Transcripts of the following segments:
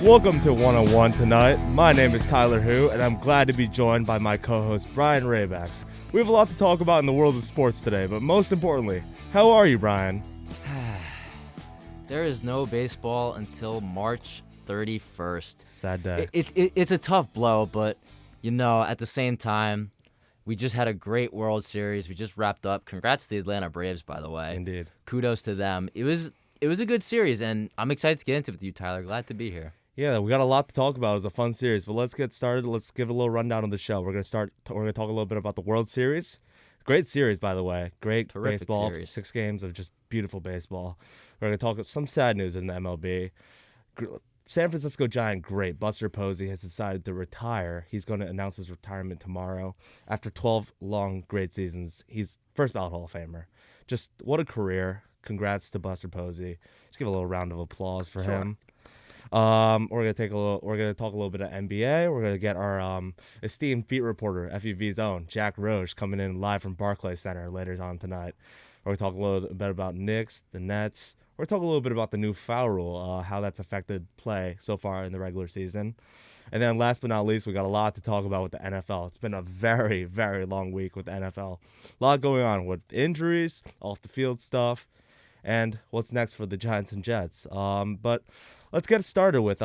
Welcome to 101 tonight. My name is Tyler Hu, and I'm glad to be joined by my co-host Brian Raybacks. We have a lot to talk about in the world of sports today, but most importantly, how are you, Brian? There is no baseball until March 31st. Sad day. It's a tough blow, but, at the same time, we just had a great World Series. We just wrapped up. Congrats to the Atlanta Braves, by the way. Indeed. Kudos to them. It was a good series, and I'm excited to get into it with you, Tyler. Glad to be here. Yeah, we got a lot to talk about. It was a fun series, but let's get started. Let's give a little rundown of the show. We're gonna talk a little bit about the World Series. Great series, by the way. Great Terrific baseball. series. 6 games of just beautiful baseball. We're gonna talk some sad news in the MLB. San Francisco Giant great Buster Posey has decided to retire. He's going to announce his retirement tomorrow. After 12 long great seasons, he's first ballot Hall of Famer. Just what a career. Congrats to Buster Posey. Just give a little round of applause for him. We're gonna talk a little bit of NBA. We're gonna get our esteemed beat reporter, FUV's own Jack Roche, coming in live from Barclays Center later on tonight. We're gonna talk a little bit about Knicks, the Nets. We're gonna talk a little bit about the new foul rule, how that's affected play so far in the regular season. And then last but not least, we got a lot to talk about with the NFL. It's been a very, very long week with the NFL. A lot going on with injuries, off the field stuff, and what's next for the Giants and Jets. But let's get started with,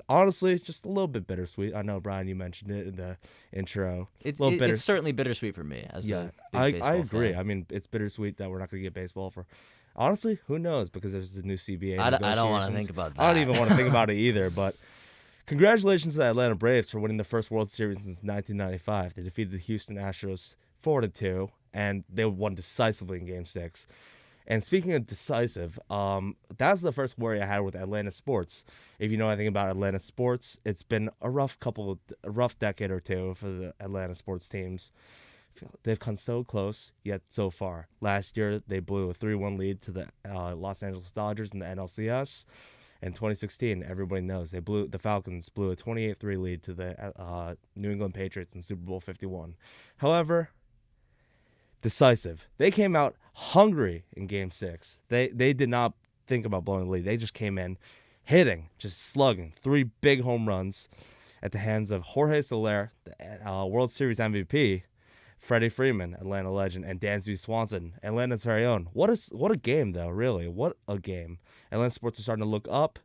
honestly, just a little bit bittersweet. I know, Brian, you mentioned it in the intro. It's certainly bittersweet for me. I agree. Fan. I mean, it's bittersweet that we're not going to get baseball for, honestly, who knows, because there's a new CBA I don't want to negotiations. think about that. I don't even want to think about it either, but congratulations to the Atlanta Braves for winning the first World Series since 1995. They defeated the Houston Astros 4-2, and they won decisively in Game 6. And speaking of decisive, that's the first worry I had with Atlanta sports. If you know anything about Atlanta sports, it's been a rough decade or two for the Atlanta sports teams. They've come so close, yet so far. Last year, they blew a 3-1 lead to the Los Angeles Dodgers in the NLCS. In 2016, everybody knows the Falcons blew a 28-3 lead to the New England Patriots in Super Bowl 51. However, decisive. They came out hungry in Game 6. They did not think about blowing the lead. They just came in hitting, just slugging 3 big home runs at the hands of Jorge Soler, the World Series MVP, Freddie Freeman, Atlanta legend, and Dansby Swanson, Atlanta's very own. What a game, though, really. What a game. Atlanta sports are starting to look up.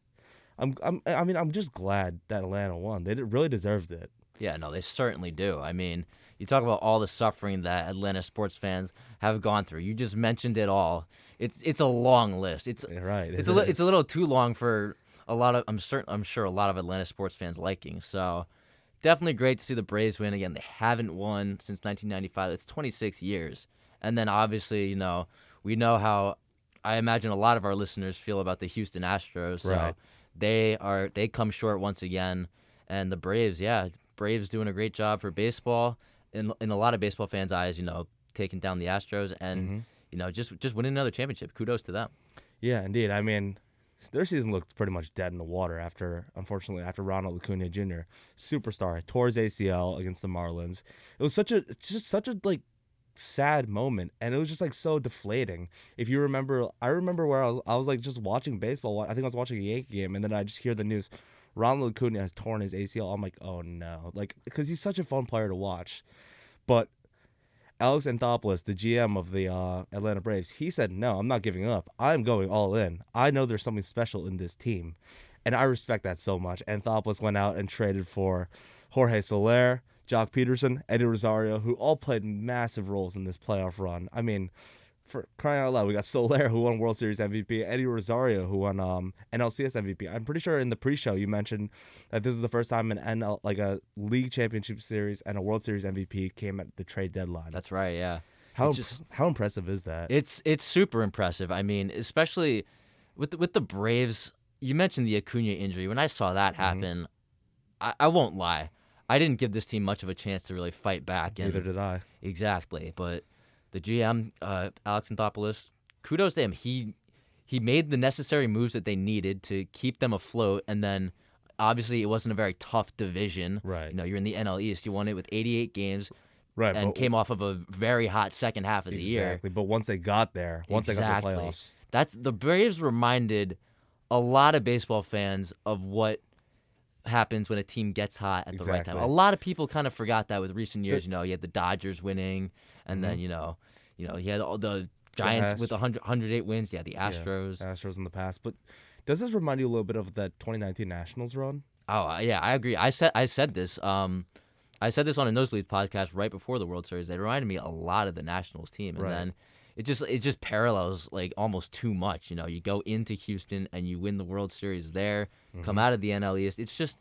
I'm just glad that Atlanta won. They really deserved it. Yeah, no, they certainly do. I mean, you talk about all the suffering that Atlanta sports fans have gone through. You just mentioned it all. It's a long list. It's right. It's a little too long for a lot of I'm sure a lot of Atlanta sports fans liking. So definitely great to see the Braves win again. They haven't won since 1995. It's 26 years. And then obviously, we know how I imagine a lot of our listeners feel about the Houston Astros. So right. They come short once again. And the Braves, Braves doing a great job for baseball. In a lot of baseball fans' eyes, taking down the Astros and, just winning another championship. Kudos to them. Yeah, indeed. I mean, their season looked pretty much dead in the water unfortunately, after Ronald Acuna Jr., superstar, tore his ACL against the Marlins. It was such a sad moment, and it was just so deflating. If you remember, I remember where I was just watching baseball. I think I was watching a Yankee game, and then I just hear the news. Ronald Acuna has torn his ACL. I'm like, oh no, because he's such a fun player to watch. But Alex Anthopoulos, the GM of the Atlanta Braves, he said, no, I'm not giving up. I'm going all in. I know there's something special in this team, and I respect that so much. Anthopoulos went out and traded for Jorge Soler, Jock Peterson, Eddie Rosario, who all played massive roles in this playoff run. I mean, for crying out loud, we got Soler, who won World Series MVP, Eddie Rosario, who won NLCS MVP. I'm pretty sure in the pre-show you mentioned that this is the first time an a league championship series and a World Series MVP came at the trade deadline. That's right, yeah. How impressive is that? It's super impressive. I mean, especially with the Braves. You mentioned the Acuna injury. When I saw that happen, I won't lie. I didn't give this team much of a chance to really fight back. Neither did I. Exactly, but the GM, Alex Anthopoulos, kudos to him. He made the necessary moves that they needed to keep them afloat, and then obviously it wasn't a very tough division. Right. You're in the NL East. You won it with 88 games. Right, and came off of a very hot second half of the year. Exactly, but once they got there, they got to the playoffs. The Braves reminded a lot of baseball fans of what happens when a team gets hot at the right time. Exactly. A lot of people kind of forgot that with recent years. You had the Dodgers winning, and then you had all the Giants with 108 wins. Yeah, the Astros. Yeah, Astros in the past. But does this remind you a little bit of that 2019 Nationals run? Oh yeah, I agree. I said this. I said this on a Nosebleed podcast right before the World Series. They reminded me a lot of the Nationals team, and then it just parallels like almost too much. You go into Houston and you win the World Series there, come out of the NL East. It's just,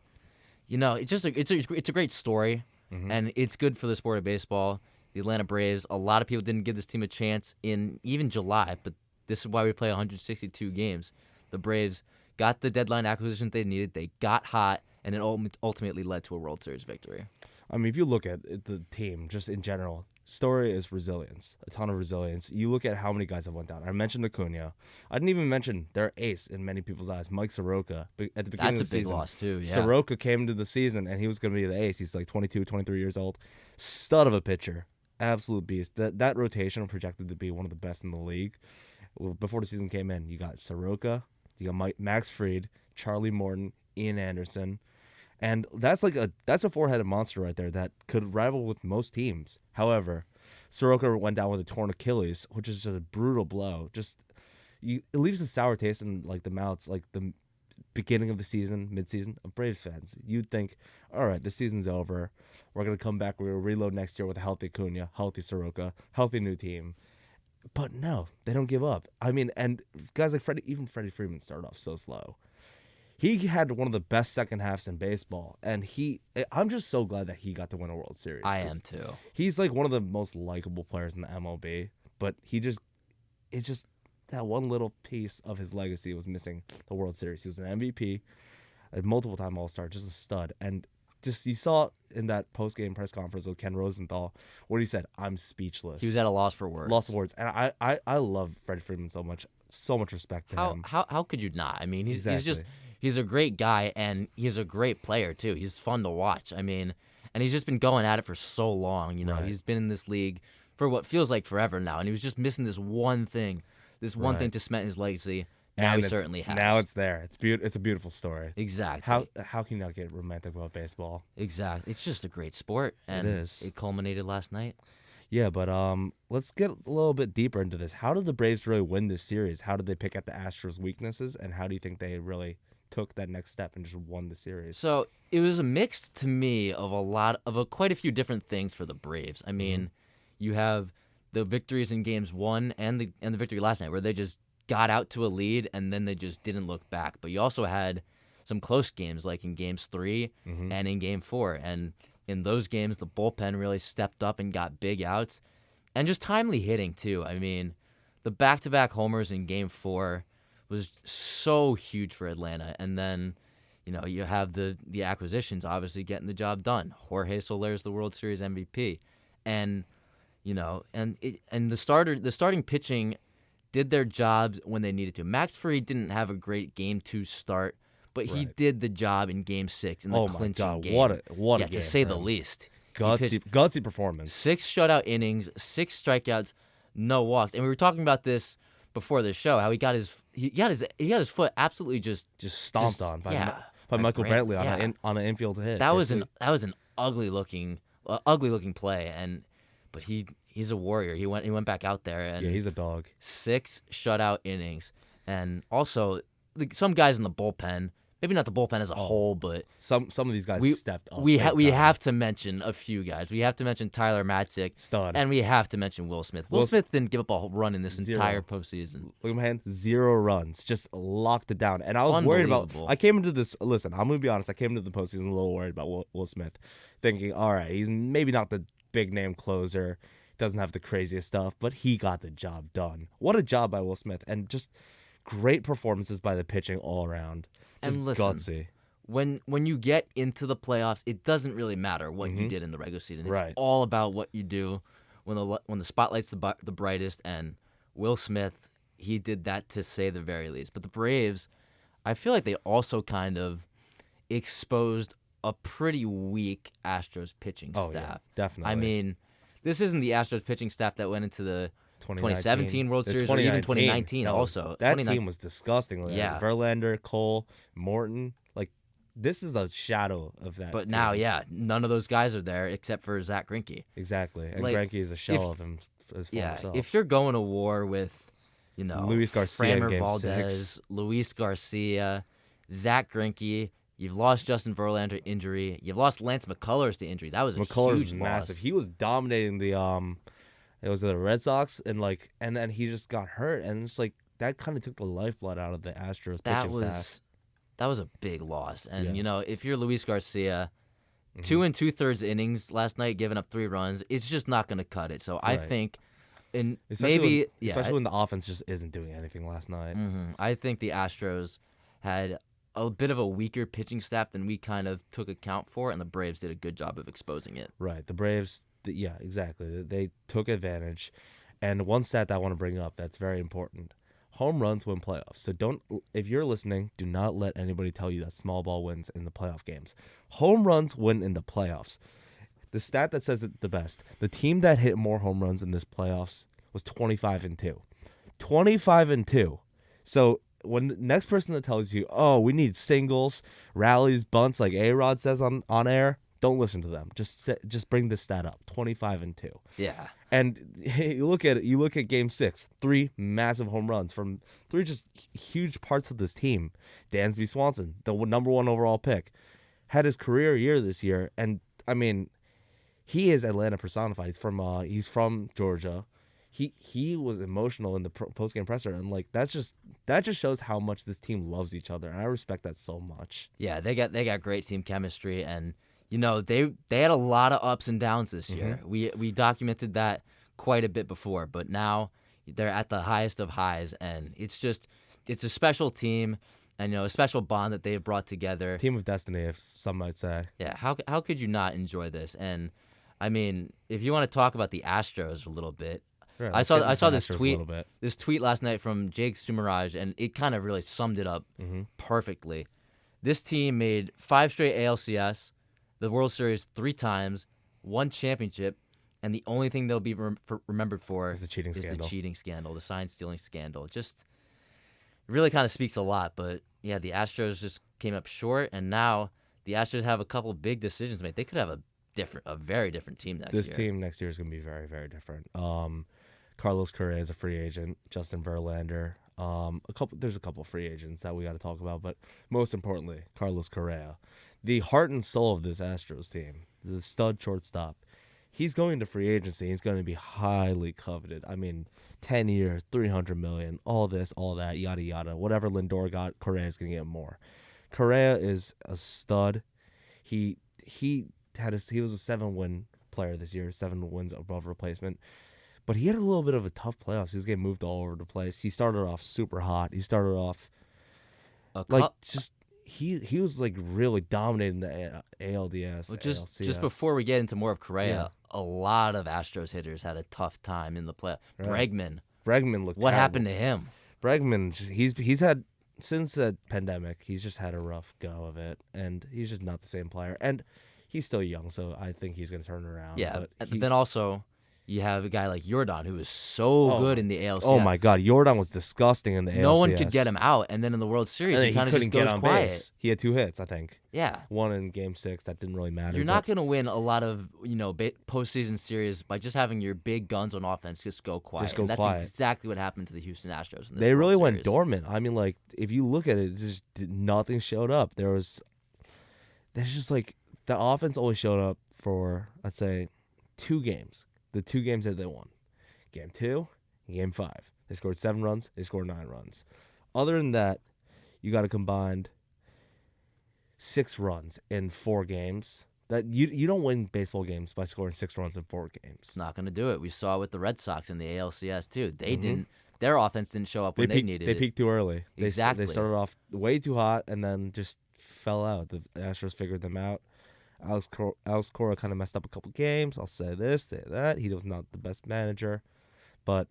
it's a great story, and it's good for the sport of baseball. The Atlanta Braves. A lot of people didn't give this team a chance in even July, but this is why we play 162 games. The Braves got the deadline acquisition they needed. They got hot, and it ultimately led to a World Series victory. I mean, if you look at the team just in general, story is resilience, a ton of resilience. You look at how many guys have went down. I mentioned Acuna. I didn't even mention their ace in many people's eyes, Mike Soroka. At the beginning of the season, that's a big loss too. Yeah. Soroka came into the season and he was going to be the ace. He's like 22, 23 years old, stud of a pitcher, absolute beast. That rotation projected to be one of the best in the league. Before the season came in, you got Soroka, you got Max Fried, Charlie Morton, Ian Anderson. And that's a four-headed monster right there that could rival with most teams. However, Soroka went down with a torn Achilles, which is just a brutal blow. It leaves a sour taste in like the mouths, like the beginning of the season, mid-season of Braves fans. You'd think, all right, the season's over. We're gonna come back. We're gonna reload next year with a healthy Acuna, healthy Soroka, healthy new team. But no, they don't give up. I mean, and guys like Freddie Freeman started off so slow. He had one of the best second halves in baseball, and I'm just so glad that he got to win a World Series. I am too. He's like one of the most likable players in the MLB, but that one little piece of his legacy was missing the World Series. He was an MVP, a multiple-time All-Star, just a stud, and just you saw in that post-game press conference with Ken Rosenthal what he said, I'm speechless. He was at a loss for words. Loss of words, and I love Freddie Freeman so much respect to him. How could you not? I mean, Exactly. He's a great guy, and he's a great player, too. He's fun to watch. I mean, and he's just been going at it for so long. Right. He's been in this league for what feels like forever now, and he was just missing this one thing thing to cement his legacy. Now he certainly has. Now it's there. It's a beautiful story. Exactly. How can you not get romantic about baseball? Exactly. It's just a great sport, and it is. It culminated last night. Yeah, but let's get a little bit deeper into this. How did the Braves really win this series? How did they pick at the Astros' weaknesses, and how do you think they really took that next step and just won the series? So it was a mix to me of quite a few different things for the Braves. I mean, you have the victories in games 1 and the victory last night where they just got out to a lead and then they just didn't look back. But you also had some close games like in games 3 and in game 4. And in those games, the bullpen really stepped up and got big outs and just timely hitting too. I mean, the back-to-back homers in game 4 was so huge for Atlanta. And then, you have the acquisitions obviously getting the job done. Jorge Soler's the World Series MVP. And, and the starting pitching did their jobs when they needed to. Max Fried didn't have a great game 2 start, but he did the job in game 6 in the clinching game. What a game to say for the him. least. Gutsy performance. 6 shutout innings, 6 strikeouts, no walks. And we were talking about this before the show, how he got his foot absolutely just stomped on by Michael Brantley on an infield hit. That was an ugly looking play, but he's a warrior. He went back out there and he's a dog. 6 shutout innings, and also some guys in the bullpen. Maybe not the bullpen as a whole, but some of these guys stepped up. We have to mention a few guys. We have to mention Tyler Matzik, stud, and we have to mention Will Smith. Will Smith didn't give up a run in this entire postseason. Look at my hand, 0 runs, just locked it down. And I was worried about. I came into this. Listen, I'm gonna be honest. I came into the postseason a little worried about Will Smith, thinking, all right, he's maybe not the big name closer, doesn't have the craziest stuff, but he got the job done. What a job by Will Smith, and just great performances by the pitching all around. And listen, gutsy. When you get into the playoffs, it doesn't really matter what you did in the regular season. It's all about what you do when the spotlight's the brightest. And Will Smith, he did that to say the very least. But the Braves, I feel like they also kind of exposed a pretty weak Astros pitching staff. Yeah, definitely. I mean, this isn't the Astros pitching staff that went into the 2017 World Series or even 2019 also. That team was disgusting. Yeah. Verlander, Cole, Morton, this is a shadow of that. But now, team. yeah, none of those guys are there except for Zach Greinke. Exactly. And Like, Greinke is a shell of him, his former Yeah, self. if you're going to war with, Luis Garcia in Framber Game Valdez, 6. Luis Garcia, Zach Greinke, you've lost Justin Verlander to injury, you've lost Lance McCullers to injury. That was a McCullers huge is massive. loss. He was dominating the it was the Red Sox, and then he just got hurt, and it's like that kind of took the lifeblood out of the Astros pitching staff. That was a big loss. And Yeah. if you're Luis Garcia, Mm-hmm. 2 2/3 innings last night, giving up 3 runs, it's just not going to cut it. So I Right. think, and Especially when the offense just isn't doing anything last night. I think the Astros had a bit of a weaker pitching staff than we kind of took account for, and the Braves did a good job of exposing it. Right. The Braves, yeah, exactly. They took advantage. And one stat that I want to bring up that's very important. Home runs win playoffs. So if you're listening, do not let anybody tell you that small ball wins in the playoff games. Home runs win in the playoffs. The stat that says it the best, the team that hit more home runs in this playoffs was 25-2. 25-2. So when the next person that tells you, oh, we need singles, rallies, bunts, like A-Rod says on air, don't listen to them. Just bring this stat up. 25-2. Yeah. And you look at it. You look at Game 6. 3 massive home runs from 3 just huge parts of this team. Dansby Swanson, the number 1 overall pick, had his career year this year, and I mean, he is Atlanta personified. He's from Georgia. He was emotional in the post game presser, and like that just shows how much this team loves each other, and I respect that so much. Yeah, they got great team chemistry, and they had a lot of ups and downs this year. We documented that quite a bit before, but now they're at the highest of highs, and it's a special team, and a special bond that they have brought together. Team of destiny, if some might say. Yeah, how could you not enjoy this? And I mean, if you want to talk about the Astros a little bit, Right, I saw this Astros a tweet little bit. this tweet last night from Jake Sumaraj, and it kind of really summed it up perfectly. This team made 5 straight ALCS, the World Series 3 times, 1 championship, and the only thing they'll be remembered for Is the cheating scandal. the sign stealing scandal. Just really kind of speaks a lot. But yeah, the Astros just came up short, and now the Astros have a couple big decisions to make. They could have a very different team next year. This team next year is going to be very, very different. Carlos Correa is a free agent. Justin Verlander. There's a couple free agents that we got to talk about, but most importantly, Carlos Correa, the heart and soul of this Astros team, the stud shortstop. He's going to free agency. He's going to be highly coveted. I mean, 10 years, $300 million, all this, all that, yada yada. Whatever Lindor got, Correa is going to get more. Correa is a stud. He was a 7-win player this year, 7 wins above replacement. But he had a little bit of a tough playoffs. He was getting moved all over the place. He started off super hot. He started off he was like really dominating the ALDS. Well, ALCS. just before we get into more of Correa, Yeah. a lot of Astros hitters had a tough time in the play. Right. Bregman looked what terrible. happened to him? Bregman, he's had, since the pandemic, he's just had a rough go of it, and he's just not the same player. And he's still young, so I think he's going to turn around. Yeah, but then also you have a guy like Jordan who is so good in the ALCS. Oh my God, Jordan was disgusting in the ALCS. No one could get him out, and then in the World Series, And he he kind of couldn't just get goes on quiet. base. He had 2 hits, I think. Yeah, One in Game 6 that didn't really matter. you're not going to win a lot of postseason series by just having your big guns on offense just go quiet. Just go and that's quiet. exactly what happened to the Houston Astros. In this They really World went Series. dormant. I mean, like, if you look at it, nothing showed up. There's just like the offense only showed up for, let's say, 2 games. The 2 games that they won. Game 2 and Game 5. They scored 7 runs. They scored 9 runs. Other than that, you got a combined 6 runs in 4 games. That you don't win baseball games by scoring 6 runs in 4 games. It's not going to do it. We saw it with the Red Sox in the ALCS too. They didn't. Their offense didn't show up when they needed it. They peaked too early. Exactly. They started off way too hot and then just fell out. The Astros figured them out. Alex Cora kind of messed up a couple games. I'll say this, say that. He was not the best manager. But,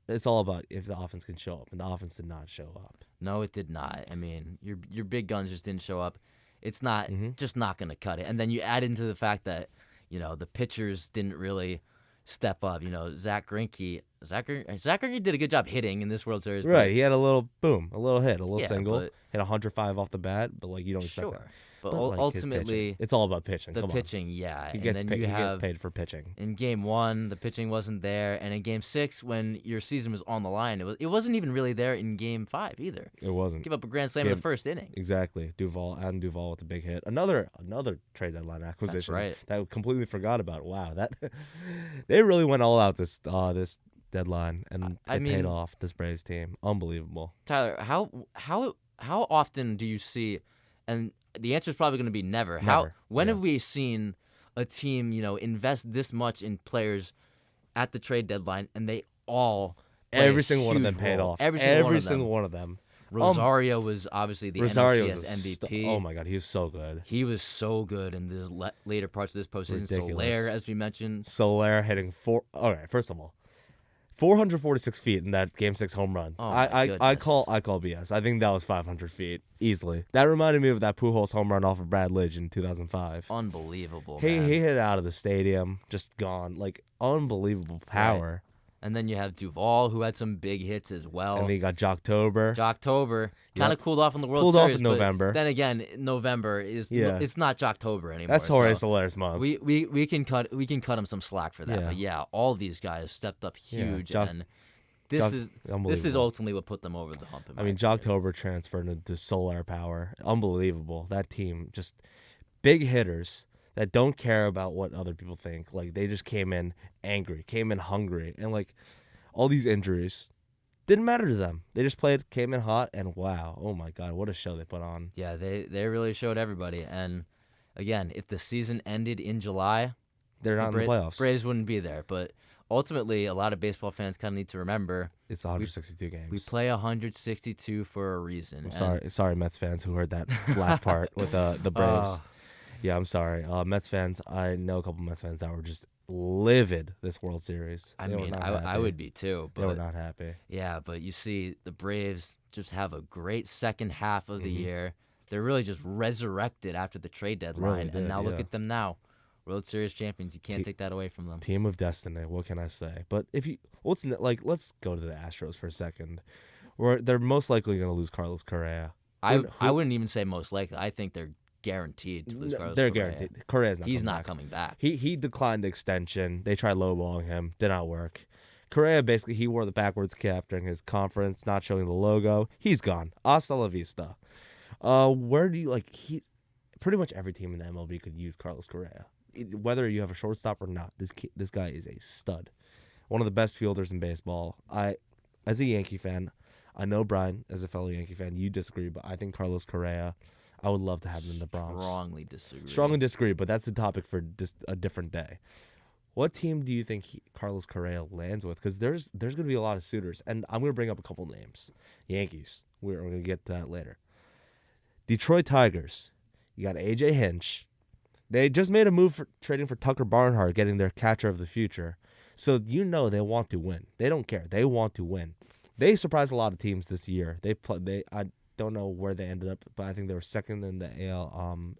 it's all about if the offense can show up, and the offense did not show up. No, it did not. I mean, your big guns just didn't show up. It's not just not going to cut it. And then you add into the fact that, the pitchers didn't really step up. Zach Greinke, Zach Greinke did a good job hitting in this World Series. Right, he had a little boom, a little hit, a little Yeah, single, but hit 105 off the bat, but like you don't expect that. sure. But But like his pitching, ultimately, it's all about pitching. the Come pitching, yeah. on, he And gets then paid. you He gets have paid for pitching. in Game 1, the pitching wasn't there, and in Game 6, when your season was on the line, it wasn't even really there in Game 5 either. It wasn't. Give up a grand slam in the first inning. Exactly. Adam Duvall with a big hit. Another trade deadline acquisition right. that I completely forgot about. Wow, that they really went all out this deadline, and it paid off. This Braves team, unbelievable. Tyler, how often do you see? And the answer is probably going to be never. When have we seen a team, invest this much in players at the trade deadline, and they all play Every a single one of them huge paid role? off. Every single one of them. Rosario was obviously the NLCS MVP. Oh my God, he was so good. He was so good in the later parts of this postseason. Ridiculous. Soler, as we mentioned. Soler hitting four. All right, first of all, 446 feet in that Game 6 home run. Oh my I call BS. I think that was 500 feet easily. That reminded me of that Pujols home run off of Brad Lidge in 2005. Unbelievable. He man. hit it out of the stadium, just gone. Like unbelievable power. Right. And then you have Duvall, who had some big hits as well. And then you got Jocktober. Jocktober kind of cooled off in the World Cooled Series. off in November. Then again, November it's not Jocktober anymore. That's Jorge Soler's month. We can cut him some slack for that. Yeah. But yeah, all these guys stepped up huge, and this is ultimately what put them over the hump. I mean, Jocktober transferred into Soler power. Unbelievable. That team, just big hitters that don't care about what other people think. Like, they just came in angry, came in hungry, and like all these injuries didn't matter to them. They just came in hot, and wow, oh my God, what a show they put on. Yeah, they really showed everybody. And again, if the season ended in July, they're not in the playoffs. Braves wouldn't be there. But ultimately, a lot of baseball fans kind of need to remember it's 162 games. We play 162 for a reason. Sorry, Mets fans who heard that last part with the Braves. Yeah, I'm sorry. Mets fans, I know a couple Mets fans that were just livid this World Series. I would be too. But they were not happy. Yeah, but you see, the Braves just have a great second half of the year. They're really just resurrected after the trade deadline, and now look at them now. World Series champions. You can't take that away from them. Team of destiny. What can I say? But let's go to the Astros for a second. They're most likely going to lose Carlos Correa. I wouldn't even say most likely. I think they're guaranteed to lose Carlos Correa. They're guaranteed. Correa's not. He's not coming back. He declined the extension. They tried lowballing him. Did not work. Correa basically he wore the backwards cap during his conference, not showing the logo. He's gone. Hasta la vista. Where do you pretty much every team in the MLB could use Carlos Correa. Whether you have a shortstop or not, this guy is a stud. One of the best fielders in baseball. As a Yankee fan, I know Brian, as a fellow Yankee fan, you disagree, but I think Carlos Correa, I would love to have him in the Bronx. Strongly disagree, but that's a topic for just a different day. What team do you think Carlos Correa lands with? Because there's going to be a lot of suitors, and I'm going to bring up a couple names. Yankees, we're going to get to that later. Detroit Tigers, you got A.J. Hinch. They just made a move for trading for Tucker Barnhart, getting their catcher of the future. So they want to win. They don't care. They want to win. They surprised a lot of teams this year. I don't know where they ended up, but I think they were second in the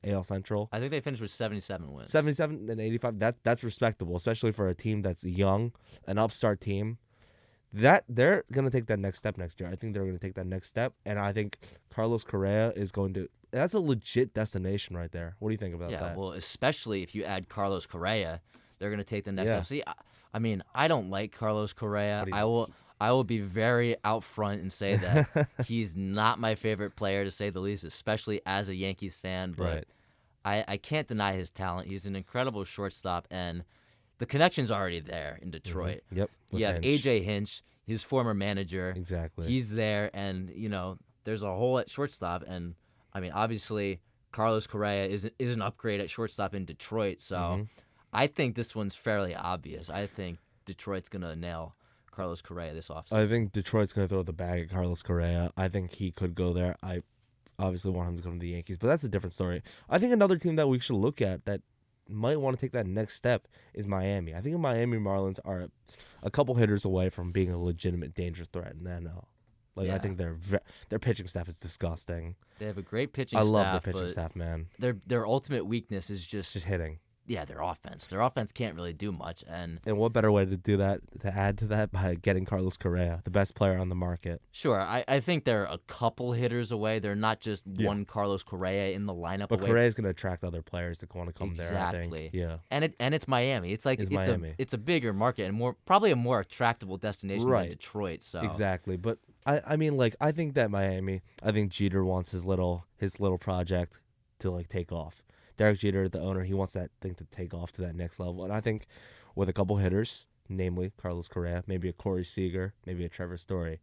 AL Central. I think they finished with 77 wins. 77 and 85. That's respectable, especially for a team that's young, an upstart team. That they're gonna take that next step next year. I think they're gonna take that next step, and I think Carlos Correa is going to. That's a legit destination right there. What do you think about that? Yeah, well, especially if you add Carlos Correa, they're going to take the next step. See, I don't like Carlos Correa. I will be very out front and say that he's not my favorite player, to say the least, especially as a Yankees fan. But I can't deny his talent. He's an incredible shortstop, and the connection's already there in Detroit. Mm-hmm. Yep. You have A.J. Hinch, his former manager. Exactly. He's there, and, there's a hole at shortstop, and obviously, Carlos Correa is an upgrade at shortstop in Detroit, so I think this one's fairly obvious. I think Detroit's going to nail Carlos Correa this offseason. I think Detroit's going to throw the bag at Carlos Correa. I think he could go there. I obviously want him to come to the Yankees, but that's a different story. I think another team that we should look at that might want to take that next step is Miami. I think the Miami Marlins are a couple hitters away from being a legitimate dangerous threat in the NL. I think their pitching staff is disgusting. They have a great pitching staff. I love their pitching staff, man. Their ultimate weakness is just hitting. their offense. Their offense can't really do much, and And what better way to do that, to add to that, by getting Carlos Correa, the best player on the market. sure, I think they're a couple hitters away. They're not just Yeah. one Carlos Correa in the lineup But away. Correa is going to attract other players that want to come there, I Exactly. think. Yeah. And it's Miami. It's like It's Miami. it's a bigger market and probably a more attractable destination Right. than Detroit. So Exactly. But I mean, like, I think that Miami, I think Jeter wants his little project to, like, take off. Derek Jeter, the owner, he wants that thing to take off to that next level. And I think with a couple hitters, namely Carlos Correa, maybe a Corey Seager, maybe a Trevor Story,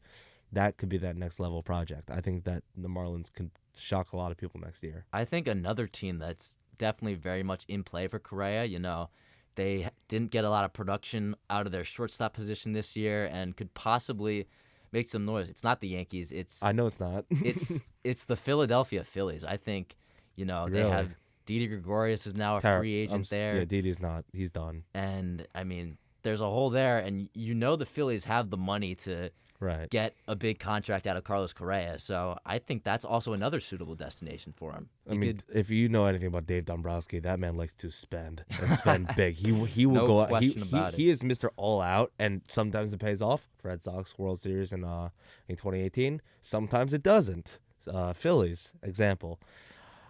that could be that next level project. I think that the Marlins can shock a lot of people next year. I think another team that's definitely very much in play for Correa, they didn't get a lot of production out of their shortstop position this year and could possibly make some noise. It's not the Yankees. I know it's not. It's the Philadelphia Phillies. I think, they Really? have Didi Gregorius is now a free agent there. Yeah, Didi's not. He's done. And, I mean, there's a hole there. And the Phillies have the money to Right. get a big contract out of Carlos Correa. So I think that's also another suitable destination for him. I mean, if you know anything about Dave Dombrowski, that man likes to spend and spend big. He will No go out. question about He is Mr. All Out, and sometimes it pays off. Red Sox World Series in 2018. Sometimes it doesn't. Phillies example.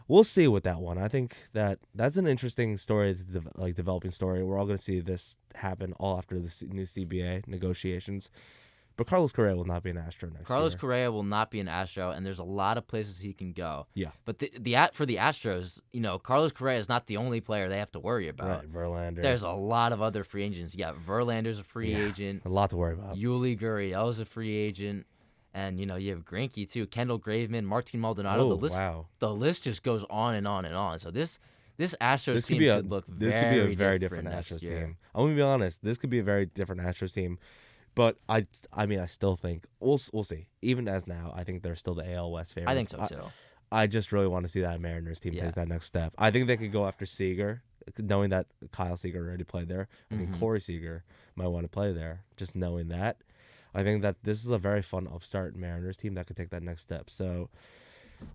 We'll see with that one. I think that's an interesting story, developing story. We're all going to see this happen all after the new CBA negotiations. But Carlos Correa will not be an Astro next year. Carlos Correa will not be an Astro, and there's a lot of places he can go. Yeah. But for the Astros, Carlos Correa is not the only player they have to worry about. Right, Verlander. There's a lot of other free agents. Yeah, Verlander's a free agent. A lot to worry about. Yuli Gurriel's a free agent. And, you have Greinke, too. Kendall Graveman, Martin Maldonado. Oh, wow. The list just goes on and on and on. So this Astros team could look this could be a very different different next Astros year. team. I'm gonna be honest. This could be a very different Astros team, but I mean, I still think we'll see. Even as now, I think they're still the AL West favorites. I think so, too. I just really want to see that Mariners team take that next step. I think they could go after Seager, knowing that Kyle Seager already played there. I think Corey Seager might want to play there. Just knowing that, I think that this is a very fun upstart Mariners team that could take that next step. So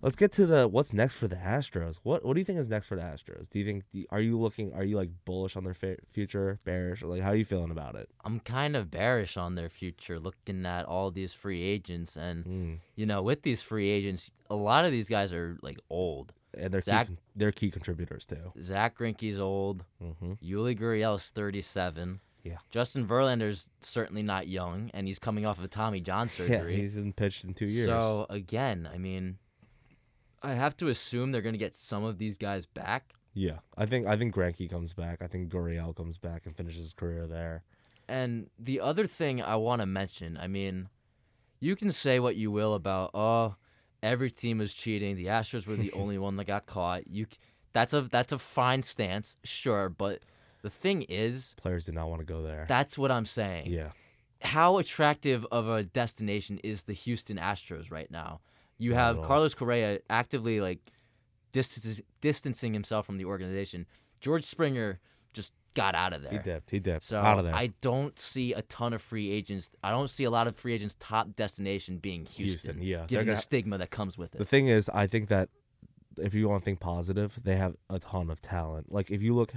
let's get to what's next for the Astros. What do you think is next for the Astros? Do you think are you like bullish on their future, bearish, or like how are you feeling about it? I'm kind of bearish on their future, looking at all these free agents, and with these free agents, a lot of these guys are like old. And they're key contributors too. Zach Greinke's old. Yuli Gurriel's 37. Yeah. Justin Verlander's certainly not young, and he's coming off of Tommy John surgery. Yeah, he hasn't pitched in 2 years. So again, I mean, I have to assume they're going to get some of these guys back. Yeah, I think Greinke comes back. I think Gurriel comes back and finishes his career there. And the other thing I want to mention, I mean, you can say what you will about every team was cheating. The Astros were the only one that got caught. That's a fine stance, sure, but the thing is, players did not want to go there. That's what I'm saying. Yeah. How attractive of a destination is the Houston Astros right now? You have Carlos Correa actively distancing himself from the organization. George Springer just got out of there. He dipped So out of there. I don't see a ton of free agents. I don't see a lot of free agents' top destination being Houston. Yeah. Given the stigma that comes with it. The thing is, I think that if you want to think positive, they have a ton of talent. Like if you look,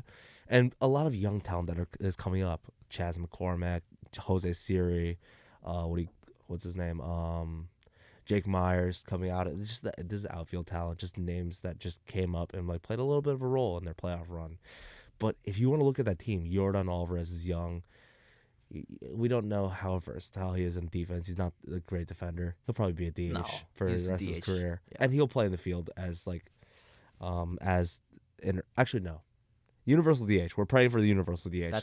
and a lot of young talent that is coming up. Chas McCormick, Jose Siri, what's his name? Jake Myers coming out. It's just this is outfield talent, just names that just came up and like played a little bit of a role in their playoff run. But if you want to look at that team, Yordan Alvarez is young. We don't know how versatile he is in defense. He's not a great defender. He'll probably be a DH for the rest of his career, and he'll play in the field as actually no. Universal DH. We're praying for the universal DH.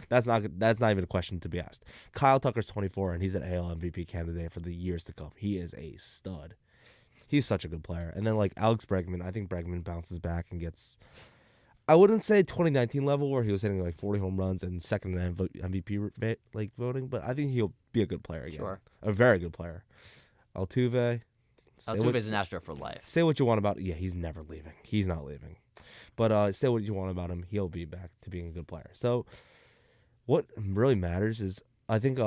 That's not even a question to be asked. Kyle Tucker's 24 and he's an AL MVP candidate for the years to come. He is a stud. He's such a good player. And then like Alex Bregman, I think Bregman bounces back and gets, I wouldn't say 2019 level where he was hitting like 40 home runs and second in MVP like voting, but I think he'll be a good player again. Sure. A very good player. Altuve. Altuve's an Astro for life. Say what you want about he's never leaving. He's not leaving. But say what you want about him, he'll be back to being a good player. So what really matters is I think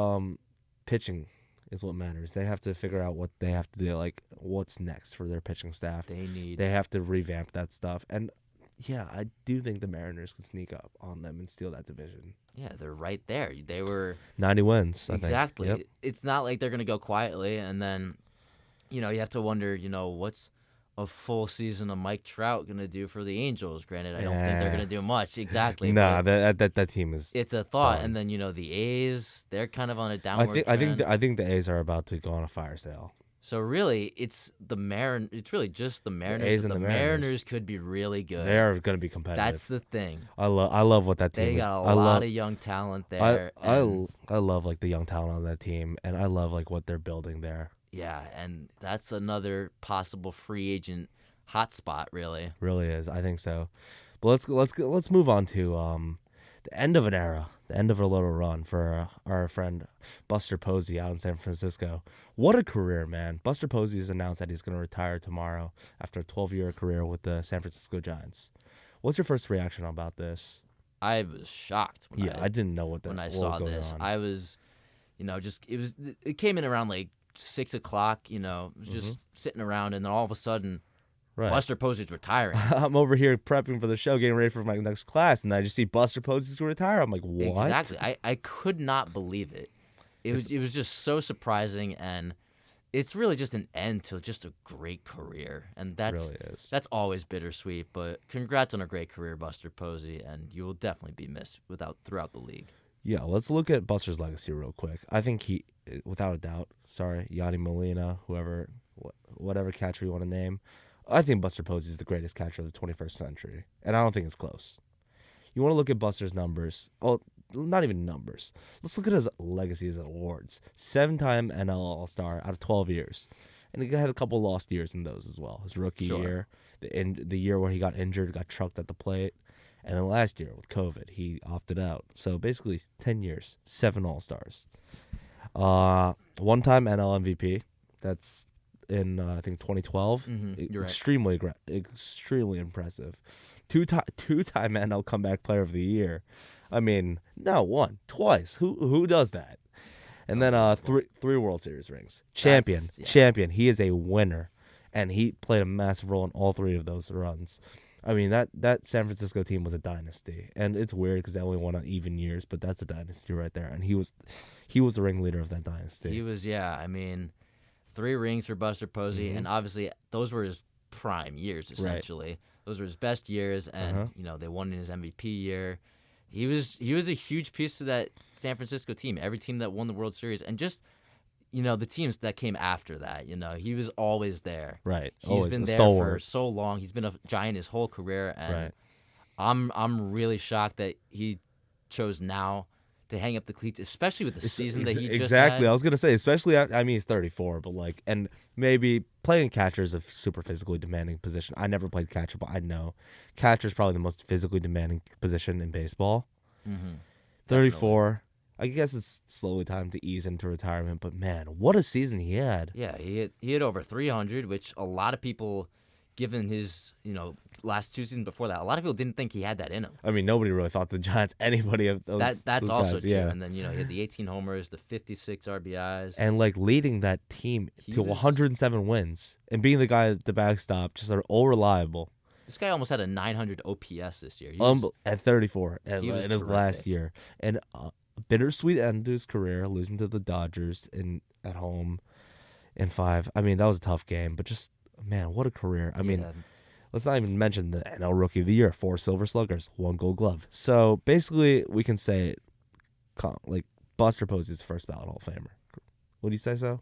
pitching is what matters. They have to figure out what they have to do, like what's next for their pitching staff. They have to revamp that stuff. And yeah, I do think the Mariners can sneak up on them and steal that division. Yeah, they're right there. They were 90 wins, I think. exactly. Yep. It's not like they're gonna go quietly, and then you have to wonder, what's a full season of Mike Trout gonna do for the Angels? Granted, I don't think they're Yeah. gonna do much exactly. Nah, but that team is. it's a thought, done. and then the A's, they're kind of on a I downward think trend. I think the A's are about to go on a fire sale. So really, it's really just the Mariners. A's but and the the Mariners. Mariners could be really good. They are going to be competitive. That's the thing. I love what that team They is. got a I lot love of young talent there. I and I love like the young talent on that team, and I love like what they're building there. yeah, and that's another possible free agent hotspot, really. Really is. I think so. But let's move on to the end of an era, the end of a little run for our friend Buster Posey out in San Francisco. What a career, man! Buster Posey has announced that he's going to retire tomorrow after a 12-year career with the San Francisco Giants. What's your first reaction about this? I was shocked when I didn't know what when I what saw was going this. on. I was, it came in around like 6 o'clock. It was just sitting around, and then all of a sudden, Right. Buster Posey's retiring. I'm over here prepping for the show, getting ready for my next class, and I just see Buster Posey's going to retire. I'm like, what? Exactly. I could not believe it. It was just so surprising, and it's really just an end to just a great career, and that's Really is. that's always bittersweet. But congrats on a great career, Buster Posey, and you will definitely be missed throughout the league. Yeah, let's look at Buster's legacy real quick. I think he, without a doubt, Yadi Molina, whatever catcher you want to name, I think Buster Posey is the greatest catcher of the 21st century, and I don't think it's close. You want to look at Buster's numbers. Oh, not even numbers. Let's look at his legacy, his awards. 7-time NL All-Star out of 12 years. And he had a couple lost years in those as well. His rookie year, the year where he got injured, got trucked at the plate. And then last year with COVID, he opted out. So basically 10 years, 7 All-Stars. 1-time NL MVP. That's in, I think, 2012. You're right. Extremely impressive. Two-time NL Comeback Player of the Year. I mean, no, twice. Who does that? And then three World Series rings. Champion. He is a winner, and he played a massive role in all 3 of those runs. I mean, that San Francisco team was a dynasty, and it's weird because they only won on even years, but that's a dynasty right there, and he was the ringleader of that dynasty. He was, I mean, 3 rings for Buster Posey, and obviously those were his prime years, essentially. Right. Those were his best years, and they won in his MVP year. He was a huge piece to that San Francisco team. Every team that won the World Series, and just the teams that came after that. He was always there. Right. He's been there for so long. He's been a Giant his whole career, and I'm really shocked that he chose now to hang up the cleats, especially with the season that he just had. I was gonna say, especially. I mean, he's 34, but and maybe playing catcher is a super physically demanding position. I never played catcher, but I know catcher is probably the most physically demanding position in baseball. 34. Definitely. I guess it's slowly time to ease into retirement, but man, what a season he had. Yeah, he had over 300, which a lot of people, given his last 2 seasons before that, a lot of people didn't think he had that in him. I mean, nobody really thought the Giants, anybody of those. That's those also guys, true. yeah. And then he had the 18 homers, the 56 RBIs, and leading that team to 107 wins and being the guy at the backstop, just all reliable. This guy almost had a 900 OPS this year. At 34 in his terrific. last year, and bittersweet end to his career, losing to the Dodgers at home in 5. I mean, that was a tough game, but just man, what a career! I mean, let's not even mention the NL Rookie of the Year, 4 Silver Sluggers, 1 Gold Glove. So basically, we can say, Buster Posey is the first ballot Hall of Famer. Would you say so?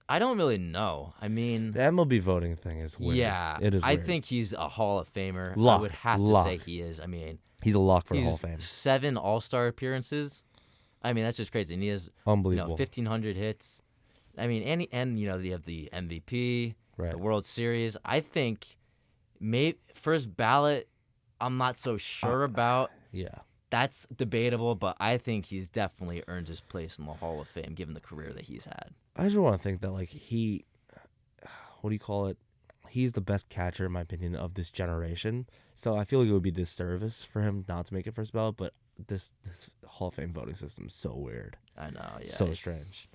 I don't really know. I mean, the MLB voting thing is weird. Yeah, it is. I weird. think he's a Hall of Famer. Lock, I would have to say he is. I mean, he's a lock for the Hall of Fame. 7 All-Star appearances. I mean, that's just crazy. And he has unbelievable 1,500 hits. I mean, and you have the MVP, right. the World Series. I think first ballot, I'm not so sure about. Yeah. That's debatable, but I think he's definitely earned his place in the Hall of Fame given the career that he's had. I just want to think that he's the best catcher in my opinion of this generation. So I feel like it would be disservice for him not to make it first ballot, but this Hall of Fame voting system is so weird. I know, yeah. So strange.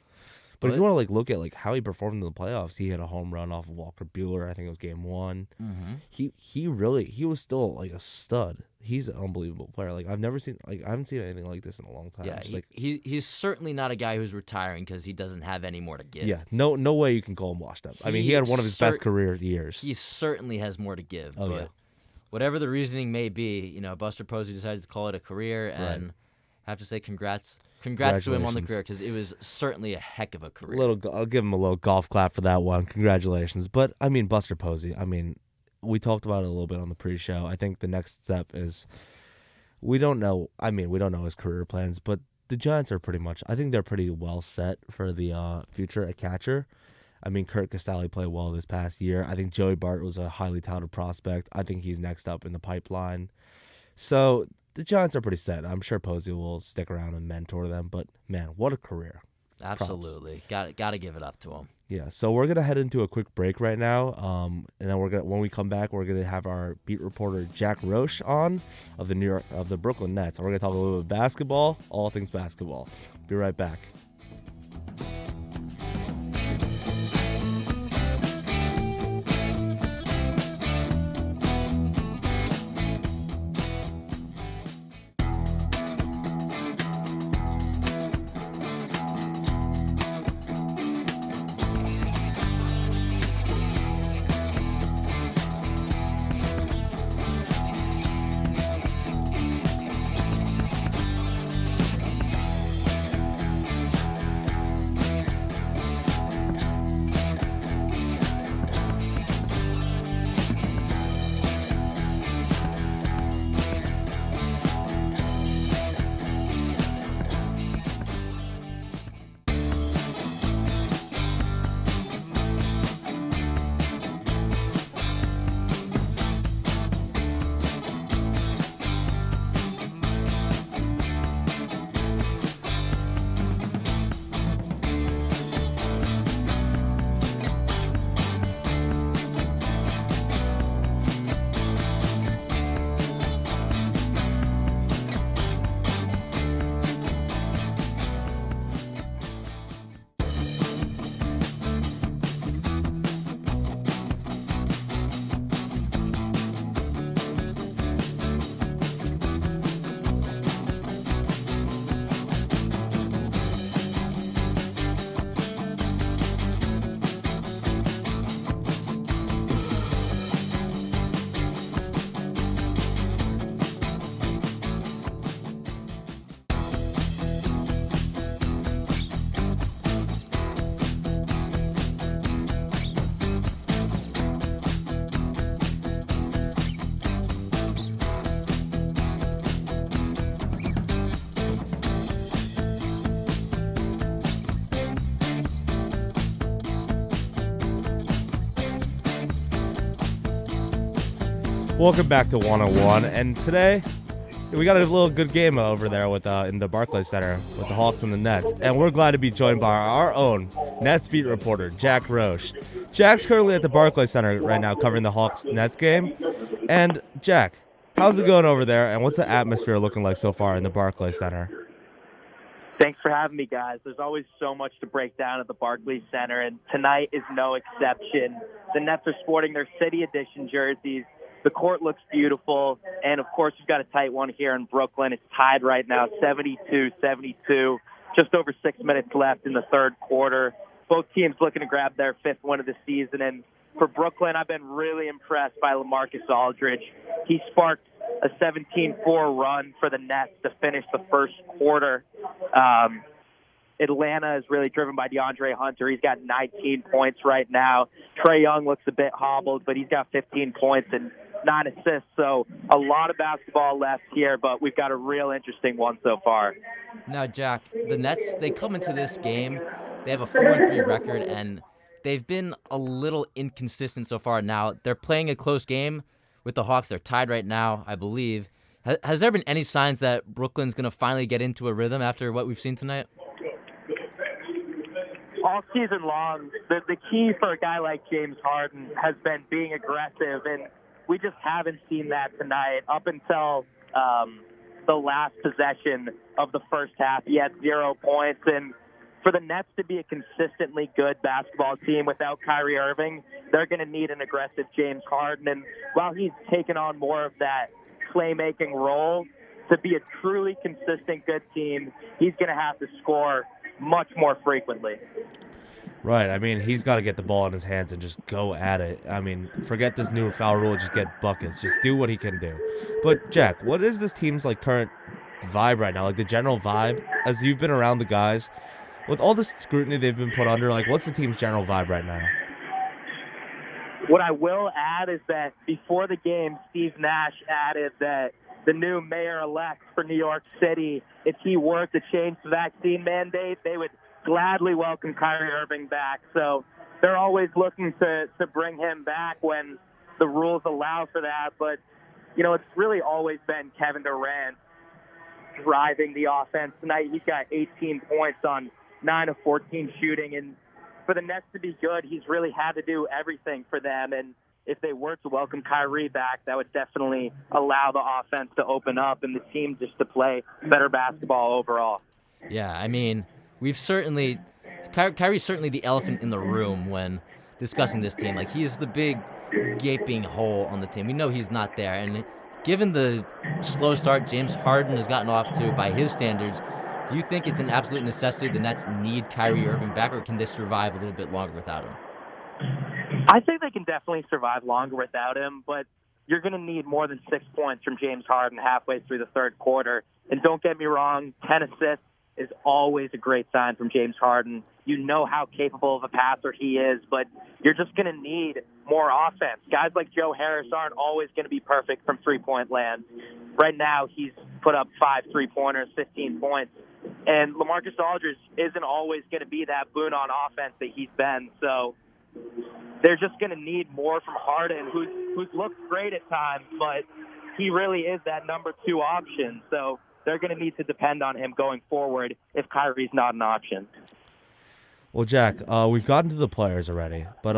But if you want to like look at like how he performed in the playoffs, he hit a home run off of Walker Buehler. I think it was game 1. Mm-hmm. He was still like a stud. He's an unbelievable player. Like I haven't seen anything like this in a long time. Yeah, Just, he's certainly not a guy who's retiring because he doesn't have any more to give. yeah, no way you can call him washed up. I mean, he had one of his best career years. He certainly has more to give. Oh, but yeah. whatever the reasoning may be, Buster Posey decided to call it a career, and I have to say congrats to him on the career because it was certainly a heck of a career. I'll give him a little golf clap for that one. Congratulations. But I mean, Buster Posey. I mean, we talked about it a little bit on the pre-show. I think the next step is we don't know. I mean, we don't know his career plans, but the Giants are I think they're pretty well set for the future at catcher. I mean, Kurt Casale played well this past year. I think Joey Bart was a highly touted prospect. I think he's next up in the pipeline. So the Giants are pretty set. I'm sure Posey will stick around and mentor them. But man, what a career! Absolutely, got to give it up to him. Yeah. So we're gonna head into a quick break right now, and then when we come back, we're gonna have our beat reporter Jack Roche on of the Brooklyn Nets. And we're gonna talk a little bit of basketball, all things basketball. Be right back. Welcome back to 101, and today we got a little good game over there with in the Barclays Center with the Hawks and the Nets, and we're glad to be joined by our own Nets beat reporter, Jack Roche. Jack's currently at the Barclays Center right now covering the Hawks-Nets game, and Jack, how's it going over there, and what's the atmosphere looking like so far in the Barclays Center? Thanks for having me, guys. There's always so much to break down at the Barclays Center, and tonight is no exception. The Nets are sporting their City Edition jerseys. The court looks beautiful, and, of course, we've got a tight one here in Brooklyn. It's tied right now, 72-72, just over 6 minutes left in the third quarter. Both teams looking to grab their fifth win of the season, and for Brooklyn, I've been really impressed by LaMarcus Aldridge. He sparked a 17-4 run for the Nets to finish the first quarter. Atlanta is really driven by DeAndre Hunter. He's got 19 points right now. Trae Young looks a bit hobbled, but he's got 15 points and 9 assists. So a lot of basketball left here, but we've got a real interesting one so far. Now, Jack, the Nets, they come into this game, they have a 4-3 record, and they've been a little inconsistent so far. Now, they're playing a close game with the Hawks. They're tied right now, I believe. Has there been any signs that Brooklyn's going to finally get into a rhythm after what we've seen tonight? All season long, the key for a guy like James Harden has been being aggressive, and we just haven't seen that tonight. Up until the last possession of the first half, he had 0 points, and for the Nets to be a consistently good basketball team without Kyrie Irving, they're going to need an aggressive James Harden. And while he's taken on more of that playmaking role, to be a truly consistent good team, he's going to have to score much more frequently. Right. I mean, he's got to get the ball in his hands and just go at it. I mean, forget this new foul rule. Just get buckets. Just do what he can do. But, Jack, what is this team's current vibe right now? The general vibe, as you've been around the guys, with all the scrutiny they've been put under, what's the team's general vibe right now? What I will add is that before the game, Steve Nash added that the new mayor-elect for New York City, if he were to change the vaccine mandate, they would gladly welcome Kyrie Irving back. So they're always looking to bring him back when the rules allow for that. But, it's really always been Kevin Durant driving the offense. Tonight he's got 18 points on 9 of 14 shooting. And for the Nets to be good, he's really had to do everything for them. And if they were to welcome Kyrie back, that would definitely allow the offense to open up and the team just to play better basketball overall. Yeah, I mean, Kyrie's certainly the elephant in the room when discussing this team. He's the big gaping hole on the team. We know he's not there. And given the slow start James Harden has gotten off to by his standards, do you think it's an absolute necessity the Nets need Kyrie Irving back, or can they survive a little bit longer without him? I think they can definitely survive longer without him, but you're going to need more than 6 points from James Harden halfway through the third quarter. And don't get me wrong, 10 assists is always a great sign from James Harden. You know how capable of a passer he is, but you're just going to need more offense. Guys like Joe Harris aren't always going to be perfect from three-point land. Right now, he's put up 5 3-pointers, 15 points. And LaMarcus Aldridge isn't always going to be that boon on offense that he's been. So they're just going to need more from Harden, who's looked great at times, but he really is that number 2 option. So they're going to need to depend on him going forward if Kyrie's not an option. Well, Jack, we've gotten to the players already, but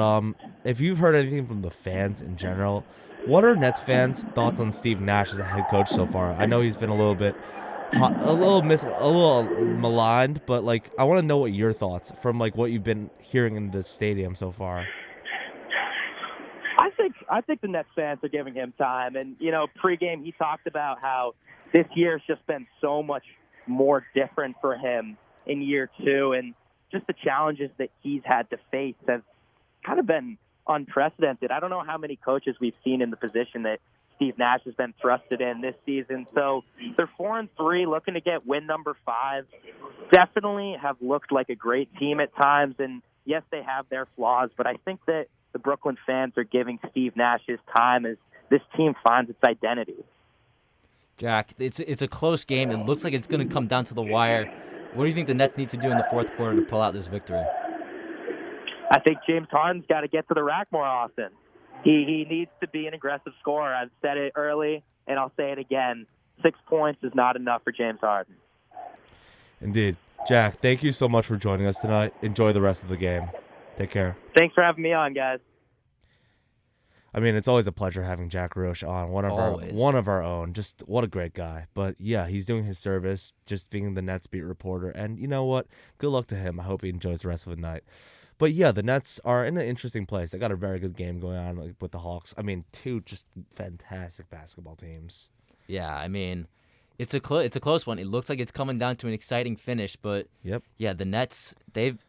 if you've heard anything from the fans in general, what are Nets fans' thoughts on Steve Nash as a head coach so far? I know he's been a little bit a little maligned, but I want to know what your thoughts from what you've been hearing in the stadium so far. I think the Nets fans are giving him time, and pregame he talked about how this year's just been so much more different for him in year 2, and just the challenges that he's had to face have kind of been unprecedented. I don't know how many coaches we've seen in the position that Steve Nash has been thrusted in this season. So they're 4-3, looking to get win number 5. Definitely have looked like a great team at times, and yes, they have their flaws, but I think that the Brooklyn fans are giving Steve Nash his time as this team finds its identity. Jack, it's a close game. It looks like it's going to come down to the wire. What do you think the Nets need to do in the fourth quarter to pull out this victory? I think James Harden's got to get to the rack more often. He needs to be an aggressive scorer. I've said it early, and I'll say it again. 6 points is not enough for James Harden. Indeed. Jack, thank you so much for joining us tonight. Enjoy the rest of the game. Take care. Thanks for having me on, guys. I mean, it's always a pleasure having Jack Roche on, one of our own. Just what a great guy. But yeah, he's doing his service, just being the Nets beat reporter. And you know what? Good luck to him. I hope he enjoys the rest of the night. But yeah, the Nets are in an interesting place. They got a very good game going on with the Hawks. I mean, 2 just fantastic basketball teams. Yeah, I mean, it's a close one. It looks like it's coming down to an exciting finish, but yep. Yeah, the Nets,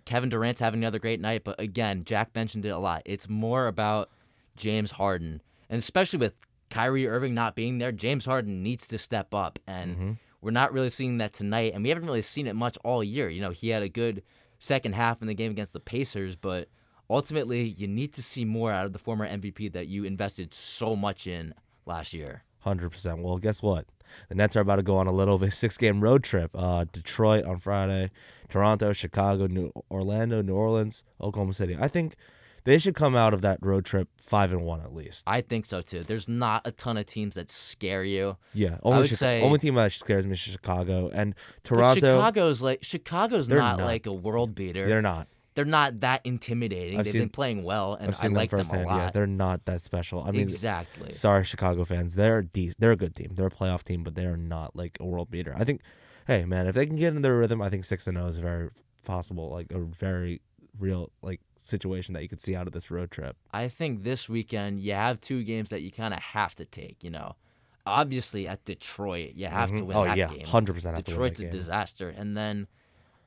Kevin Durant's having another great night, but again, Jack mentioned it a lot. It's more about James Harden, and especially with Kyrie Irving not being there, James Harden needs to step up, and we're not really seeing that tonight, and we haven't really seen it much all year. He had a good second half in the game against the Pacers, but ultimately you need to see more out of the former MVP that you invested so much in last year. 100%. Well, guess what? The Nets are about to go on a little 6-game road trip. Detroit on Friday, Toronto, Chicago, Orlando, New Orleans, Oklahoma City. I think they should come out of that road trip 5-1 at least. I think so too. There's not a ton of teams that scare you. Yeah, only team that scares me is Chicago and Toronto. But Chicago's not like a world beater. They're not. They're not that intimidating. They've been playing well, and I like them a lot. Yeah, they're not that special. I mean, exactly. Sorry, Chicago fans. They're a good team. They're a playoff team, but they are not like a world beater. I think, hey man, if they can get in their rhythm, I think 6-0 is very possible, like a very real like situation that you could see out of this road trip. I think this weekend you have two games that you kind of have to take. Obviously at Detroit you have to win Oh that yeah, game. 100% have to win that Detroit's a game. disaster, and then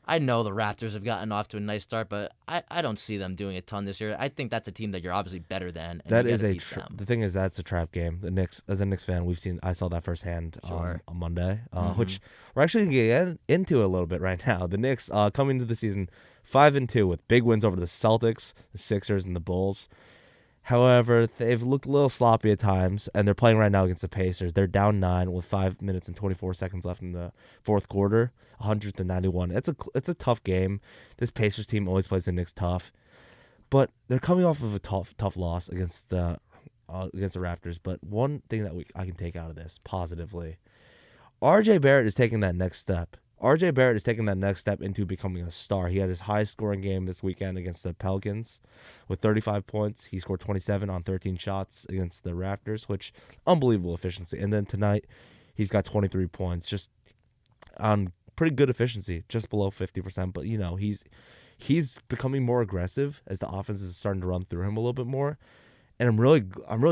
I know the Raptors have gotten off to a nice start, but I don't see them doing a ton this year. I think that's a team that you're obviously better than. And That you is gotta a beat them. the thing is that's a trap game. The Knicks, as a Knicks fan, I saw that firsthand Sure. on Monday, which we're actually gonna get into a little bit right now. The Knicks coming into the season 5-2 with big wins over the Celtics, the Sixers, and the Bulls. However, they've looked a little sloppy at times, and they're playing right now against the Pacers. They're down 9 with 5 minutes and 24 seconds left in the fourth quarter, 100-91. It's a tough game. This Pacers team always plays the Knicks tough, but they're coming off of a tough loss against the Raptors. But one thing that I can take out of this positively, R.J. Barrett is taking that next step. R.J. Barrett is taking that next step into becoming a star. He had his highest scoring game this weekend against the Pelicans with 35 points. He scored 27 on 13 shots against the Raptors, which unbelievable efficiency. And then tonight, he's got 23 points, just on pretty good efficiency, just below 50%. But he's becoming more aggressive as the offense is starting to run through him a little bit more. And I'm really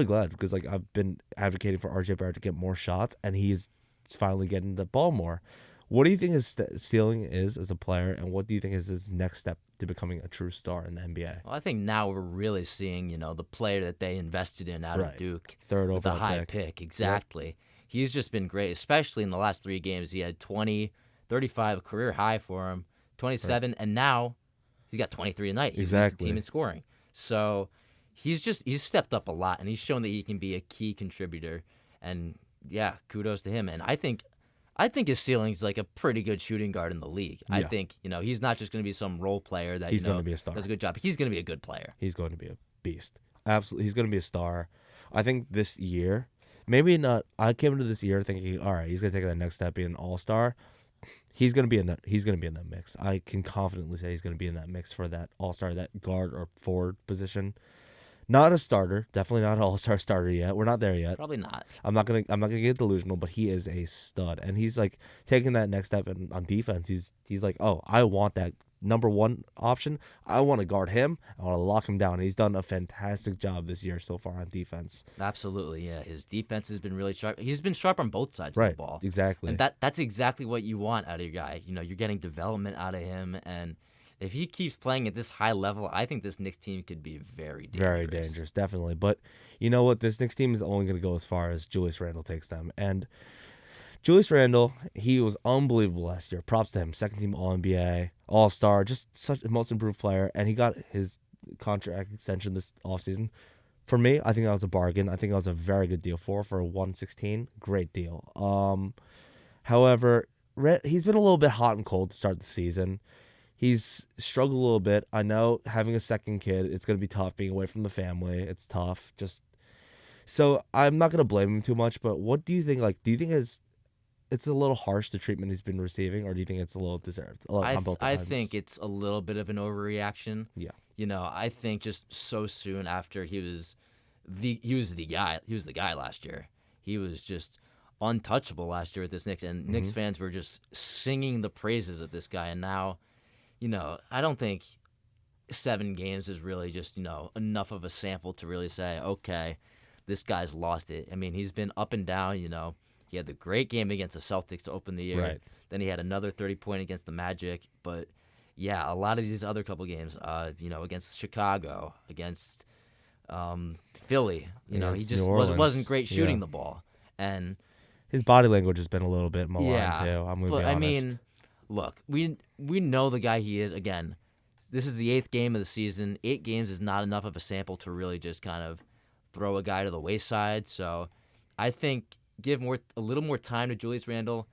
glad because like I've been advocating for R.J. Barrett to get more shots, and he's finally getting the ball more. What do you think his ceiling is as a player, and what do you think is his next step to becoming a true star in the NBA? Well, I think now we're really seeing, the player that they invested in out of Duke. Third with a overall high pick. Exactly. Yep. He's just been great, especially in the last 3 games. He had 20, 35, a career high for him, 27, and now he's got 23 a night. He leads the team in scoring. So he's stepped up a lot, and he's shown that he can be a key contributor. And, yeah, kudos to him. And I think his ceiling's like a pretty good shooting guard in the league. Yeah. I think, he's not just going to be some role player that, he's going to be a star. Does a good job. He's going to be a good player. He's going to be a beast. Absolutely. He's going to be a star. I think this year, maybe not. I came into this year thinking, all right, he's going to take that next step, be an all-star. He's going to be in that mix. I can confidently say he's going to be in that mix for that all-star, that guard or forward position. Not a starter, definitely not an all-star starter yet. We're not there yet. Probably not. I'm not gonna get delusional, but he is a stud, and he's like taking that next step on defense. He's like, oh, I want that number one option. I want to guard him. I want to lock him down. He's done a fantastic job this year so far on defense. Absolutely, yeah. His defense has been really sharp. He's been sharp on both sides of the ball. Exactly. And that's exactly what you want out of your guy. You're getting development out of him, and if he keeps playing at this high level, I think this Knicks team could be very dangerous. Very dangerous, definitely. But you know what? This Knicks team is only going to go as far as Julius Randle takes them. And Julius Randle, he was unbelievable last year. Props to him. Second-team All-NBA, All-Star, just such a most improved player. And he got his contract extension this offseason. For me, I think that was a bargain. I think that was a very good deal for $116. Great deal. However, he's been a little bit hot and cold to start the season. He's struggled a little bit. I know having a second kid, it's going to be tough being away from the family. It's tough. So I'm not going to blame him too much, but what do you think? Like, do you think it's a little harsh, the treatment he's been receiving, or do you think it's a little deserved? I think it's a little bit of an overreaction. Yeah. I think just so soon after he was the guy last year. He was just untouchable last year with this Knicks, and Knicks fans were just singing the praises of this guy, and now I don't think 7 games is really just, enough of a sample to really say, okay, this guy's lost it. I mean, he's been up and down, He had the great game against the Celtics to open the year. Right. Then he had another 30-point against the Magic. But, yeah, a lot of these other couple games, against Chicago, against Philly, he just wasn't great shooting the ball. And his body language has been a little bit maligned, too. I'm going to be honest. I mean, look, we know the guy he is. Again, this is the 8th game of the season. 8 games is not enough of a sample to really just kind of throw a guy to the wayside. So I think give a little more time to Julius Randle.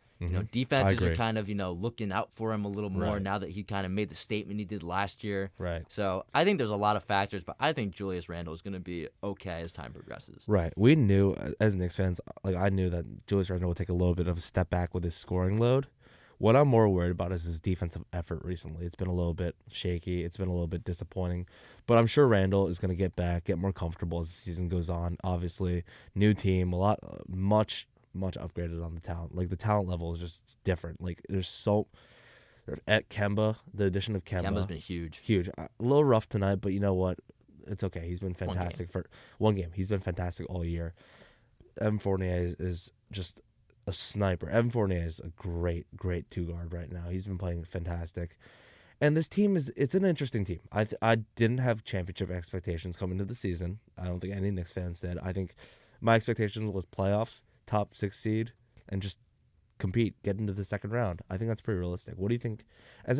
Defenses are kind of, looking out for him a little more now that he kind of made the statement he did last year. Right. So I think there's a lot of factors, but I think Julius Randle is going to be okay as time progresses. Right. We knew, as Knicks fans, I knew that Julius Randle would take a little bit of a step back with his scoring load. What I'm more worried about is his defensive effort recently. It's been a little bit shaky. It's been a little bit disappointing. But I'm sure Randle is going to get more comfortable as the season goes on. Obviously, new team, much upgraded on the talent. Like, the talent level is just different. Like, there's At Kemba, the addition of Kemba's Kemba, been huge. huge. A little rough tonight, but you know what? It's okay. He's been One game. fantastic for one game. He's been fantastic all year. Evan Fournier is just a sniper. Evan Fournier is a great 2-guard right now. He's been playing fantastic. And this team it's an interesting team. I didn't have championship expectations coming into the season. I don't think any Knicks fans did. I think my expectations was playoffs, top 6 seed, and just compete, get into the second round. I think that's pretty realistic. What do you think? As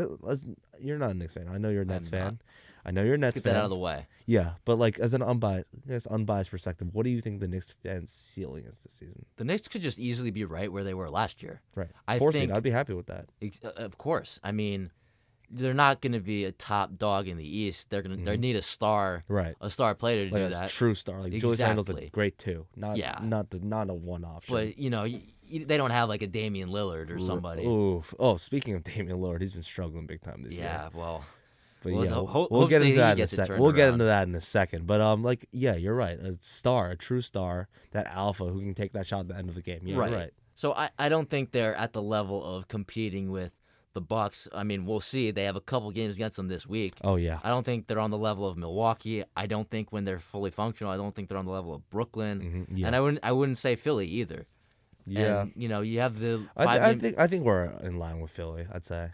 you're not a Knicks fan. I know you're a Nets fan. I know you're a Nets Get fan. that out of the way. Yeah, but like as an unbiased perspective, what do you think the Knicks fans' ceiling is this season? The Knicks could just easily be right where they were last year. Right. I 4 think seed. I'd be happy with that. Of course. I mean, they're not going to be a top dog in the East. They're going to they need a star, Right. a star player to Like do a that. true star. Like Julius Randle's a Exactly. great 2. Not a one option. But they don't have like a Damian Lillard or somebody. Ooh. Oh, speaking of Damian Lillard, he's been struggling big time this year. Yeah, well, But well, yeah, hopefully we'll get into he that in a gets it second. turned We'll get around. into that in a second. But like, yeah, you're right. A star, a true star, that alpha who can take that shot at the end of the game. Yeah, you're right. So I don't think they're at the level of competing with the Bucks. I mean, we'll see. They have a couple games against them this week. Oh yeah. I don't think they're on the level of Milwaukee. I don't think when they're fully functional, I don't think they're on the level of Brooklyn. Yeah. And I wouldn't say Philly either. Yeah. And, you have the I think we're in line with Philly. I'd say.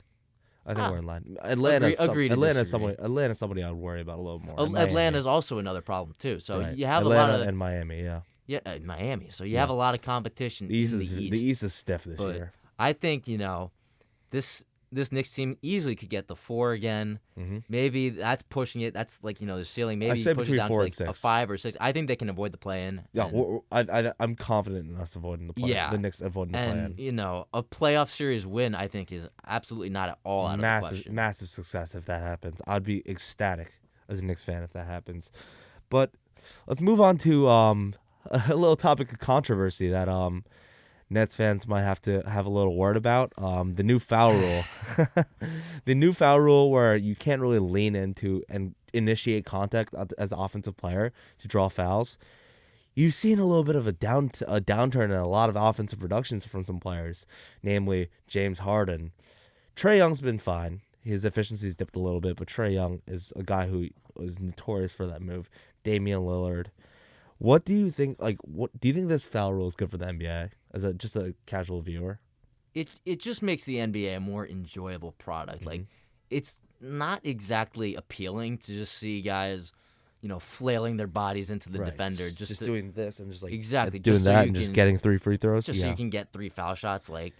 I think we're in line. Atlanta's agree to disagree. Atlanta's somebody I'd worry about a little more. And Atlanta's also another problem too. So Miami. you have Atlanta a lot of and Miami. Yeah. Miami. So you have a lot of competition. The East in is the East. the East is stiff this But year. I think this Knicks team easily could get the 4 again. Mm-hmm. Maybe that's pushing it. That's like the ceiling. Maybe say push it between down 4 to and like a 6. 5 or 6. I think they can avoid the play-in. Yeah, and, I'm confident in us avoiding the play. Yeah. The Knicks avoiding the play-in. and a playoff series win, I think, is absolutely not at all out of the question. Massive success if that happens. I'd be ecstatic as a Knicks fan if that happens. But let's move on to a little topic of controversy that Nets fans might have to have a little word about. The new foul rule. The new foul rule where you can't really lean into and initiate contact as an offensive player to draw fouls. You've seen a little bit of a downturn in a lot of offensive productions from some players, namely James Harden. Trae Young's been fine. His efficiency's dipped a little bit, but Trae Young is a guy who was notorious for that move. Damian Lillard. What do you think? What do you think this foul rule is good for the NBA as just a casual viewer? It just makes the NBA a more enjoyable product. Mm-hmm. Like, it's not exactly appealing to just see guys, flailing their bodies into the Right. defender, Just doing this and just Exactly, doing just so that you and just can- getting 3 free throws. so you can get 3 foul shots. Like,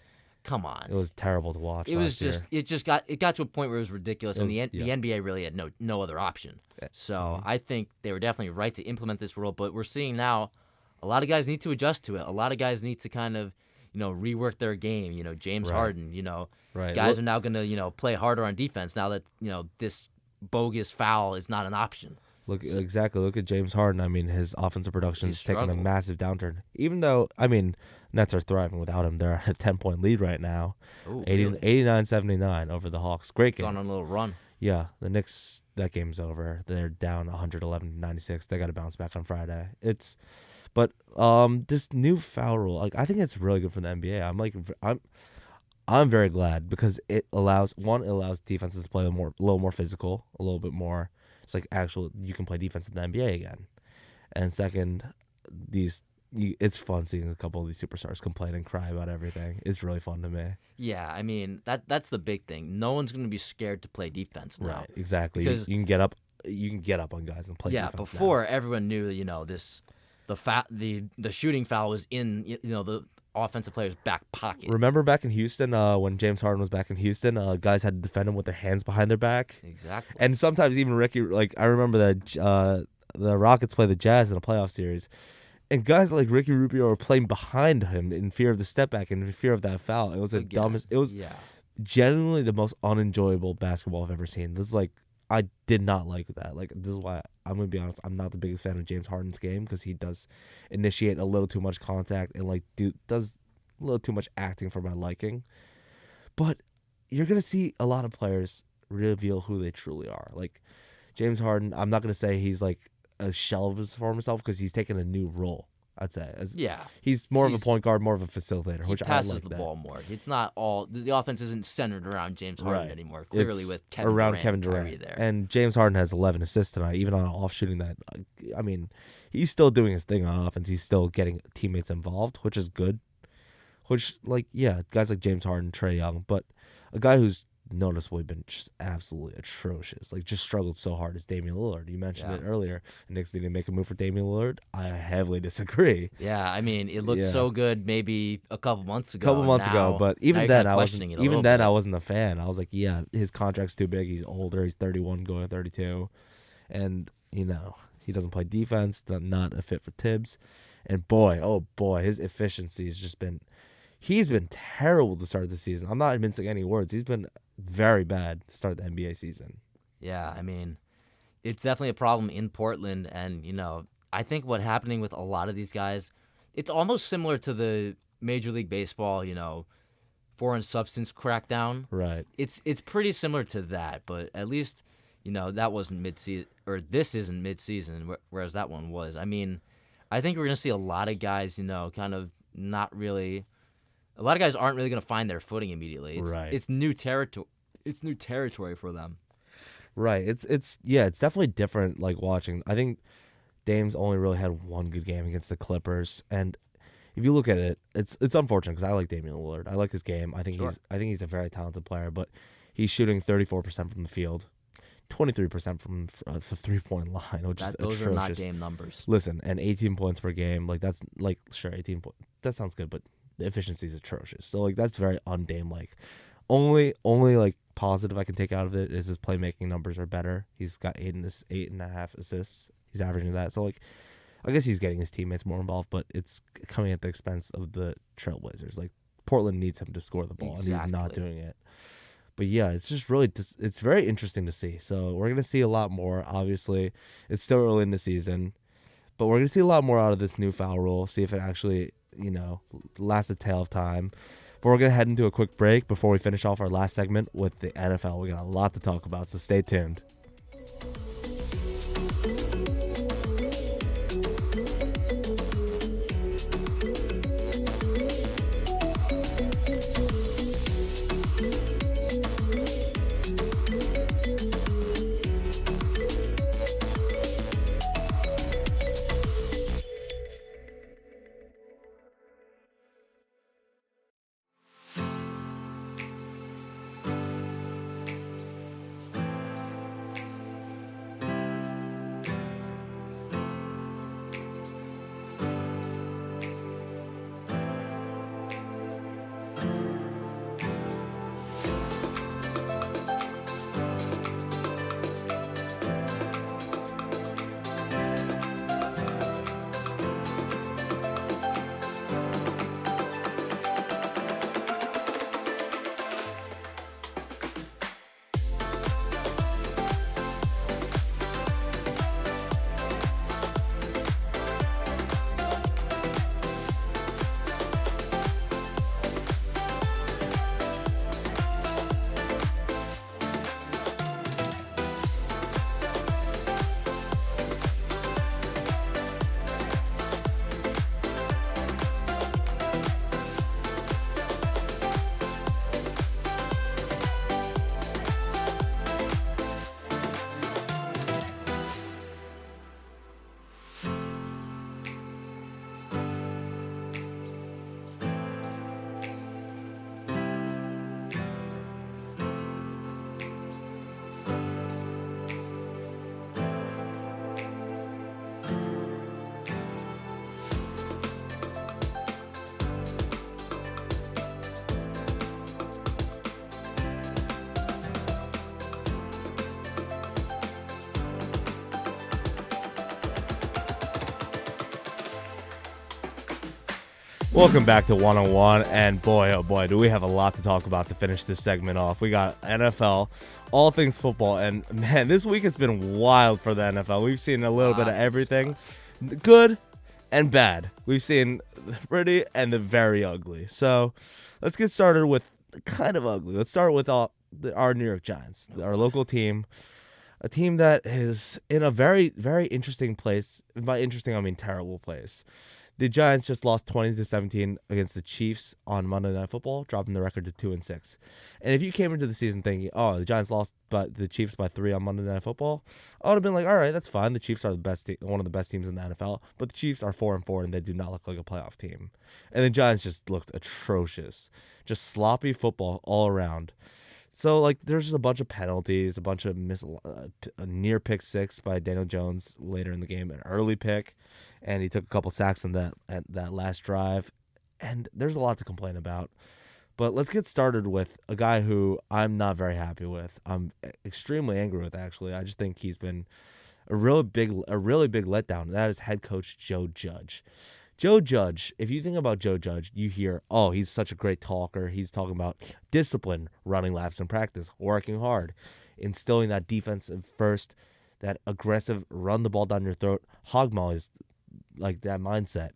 come on. It was terrible to watch. It was just it got to a point where it was ridiculous, and the yeah. NBA really had no other option. So I think they were definitely right to implement this rule. But we're seeing now a lot of guys need to adjust to it. A lot of guys need to kind of rework their game. James Right. Harden. Right. Guys are now going to play harder on defense now that this bogus foul is not an option. Look at James Harden. I mean, his offensive production He's is taking a struggled. massive downturn. Even though, I mean, Nets are thriving without him. They're at a 10-point lead right now. Ooh, 89-79 over the Hawks. Great game. Gone on a little run. Yeah, the Knicks, that game's over. They're down 111-96. They got to bounce back on Friday. But this new foul rule, I think it's really good for the NBA. I'm very glad because it allows defenses to play a little more physical, a little bit more. It's like you can play defense in the NBA again. And second, it's fun seeing a couple of these superstars complain and cry about everything. It's really fun to me. Yeah, I mean that's the big thing. No one's going to be scared to play defense now. Right, exactly. Because- you can get up on guys and play Yeah, defense now. before everyone knew the shooting foul was in the offensive player's back pocket. Remember back in Houston, when James Harden was back in Houston, guys had to defend him with their hands behind their back. Exactly. And sometimes even Ricky, I remember that the Rockets play the Jazz in a playoff series, and guys like Ricky Rubio were playing behind him in fear of the step back and in fear of that foul. It was the dumbest. It was genuinely the most unenjoyable basketball I've ever seen. This is I did not like that. This is why I'm gonna be honest. I'm not the biggest fan of James Harden's game because he does initiate a little too much contact and does a little too much acting for my liking. But you're gonna see a lot of players reveal who they truly are. James Harden, I'm not gonna say he's a shell of his former self because he's taken a new role. I'd say. Yeah. He's more of a He's- point guard, more of a facilitator, He which I passes like the that. ball more. It's not all the offense isn't centered around James Harden Right. anymore. Clearly, It's with Kevin around Durant Kevin and Kyrie Durant. there. And James Harden has 11 assists tonight, even on an off shooting that. I mean, he's still doing his thing on offense. He's still getting teammates involved, which is good. Which, guys like James Harden, Trae Young, but a guy who's noticeably been just absolutely atrocious, just struggled so hard is Damian Lillard. You mentioned it earlier. Knicks need to make a move for Damian Lillard. I heavily disagree. Yeah, I mean, it looked so good maybe a couple months ago. But now even you're then, kinda I questioning wasn't. it a Even little then, bit. I wasn't a fan. I was like, yeah, his contract's too big. He's older. He's 31, going to 32, and he doesn't play defense. Not a fit for Tibbs. And boy, oh boy, his efficiency has just been. He's been terrible to start the season. I'm not mincing any words. He's been very bad to start the NBA season. Yeah, I mean, it's definitely a problem in Portland, and I think what's happening with a lot of these guys, it's almost similar to the Major League Baseball, foreign substance crackdown. Right. It's pretty similar to that, but at least that wasn't mid-season, or this isn't mid-season, whereas that one was. I mean, I think we're gonna see a lot of guys, kind of not really. A lot of guys aren't really gonna find their footing immediately. Right. It's new territory. It's new territory for them. Right. It's definitely different. Watching, I think Dame's only really had one good game against the Clippers, and if you look at it, it's unfortunate because I like Damian Lillard. I like his game. I think he's a very talented player, but he's shooting 34% from the field, 23% from the 3-point line, which is Those atrocious. are not game numbers. Listen, and 18 points per game, that's sure 18 points. That sounds good, but the efficiency is atrocious. So that's very undame like. Only positive I can take out of it is his playmaking numbers are better. He's got 8.5 assists. He's averaging that. So I guess he's getting his teammates more involved, but it's coming at the expense of the Trailblazers. Portland needs him to score the ball, and he's not doing it. But yeah, it's just really it's very interesting to see. So we're gonna see a lot more. Obviously, it's still early in the season, but we're gonna see a lot more out of this new foul rule. See if it actually lasts a tail of time. But we're going to head into a quick break before we finish off our last segment with the NFL. We got a lot to talk about, so stay tuned. Welcome back to 101, and boy, oh boy, do we have a lot to talk about to finish this segment off. We got NFL, all things football, and man, this week has been wild for the NFL. We've seen a little bit of everything, good and bad. We've seen the pretty and the very ugly. So let's get started with kind of ugly. Let's start with our New York Giants, our local team, a team that is in a very, very interesting place. By interesting, I mean terrible place. The Giants just lost 20-17 against the Chiefs on Monday Night Football, dropping the record to 2-6. And if you came into the season thinking, "Oh, the Giants lost the Chiefs by 3 on Monday Night Football," I would have been like, "All right, that's fine. The Chiefs are one of the best teams in the NFL." But the Chiefs are 4-4, and they do not look like a playoff team. And the Giants just looked atrocious, just sloppy football all around. So, like, there's just a bunch of penalties, a bunch of a near pick six by Daniel Jones later in the game, an early pick, and he took a couple sacks in that last drive. And there's a lot to complain about. But let's get started with a guy who I'm not very happy with. I'm extremely angry with, actually. I just think he's been a really big letdown, and that is head coach Joe Judge. Joe Judge, if you think about Joe Judge, you hear, oh, he's such a great talker. He's talking about discipline, running laps in practice, working hard, instilling that defensive first, that aggressive run the ball down your throat, hog mollies, like that mindset.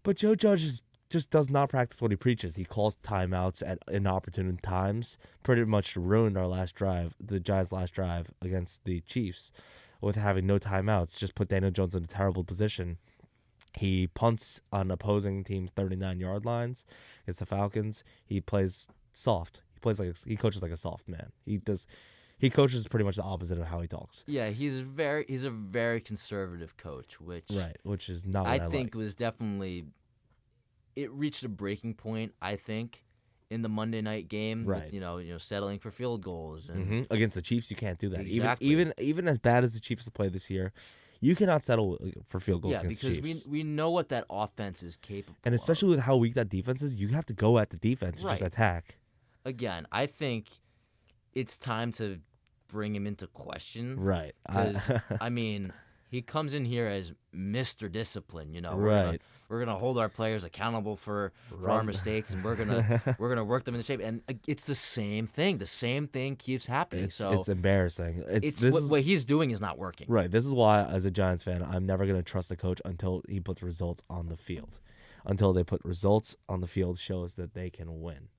But Joe Judge just does not practice what he preaches. He calls timeouts at inopportune times, pretty much ruined the Giants' last drive against the Chiefs with having no timeouts, just put Daniel Jones in a terrible position. He punts on opposing teams' 39-yard lines against the Falcons. He plays soft. He coaches like a soft man. He coaches pretty much the opposite of how he talks. Yeah, he's a very conservative coach, which is not what I think was definitely it reached a breaking point, I think, in the Monday night game. Right. With, settling for field goals and against the Chiefs, you can't do that. Exactly. Even as bad as the Chiefs have played this year, you cannot settle for field goals against because Chiefs. we know what that offense is capable and especially with how weak that defense is, you have to go at the defense and just attack. Again, I think it's time to bring him into question. Right. Because, he comes in here as Mr. Discipline, Right. We're gonna hold our players accountable for our mistakes, and we're gonna work them into shape. And it's the same thing. The same thing keeps happening. It's embarrassing. What he's doing is not working. Right. This is why, as a Giants fan, I'm never gonna trust a coach until he puts results on the field. Until they put results on the field, shows that they can win.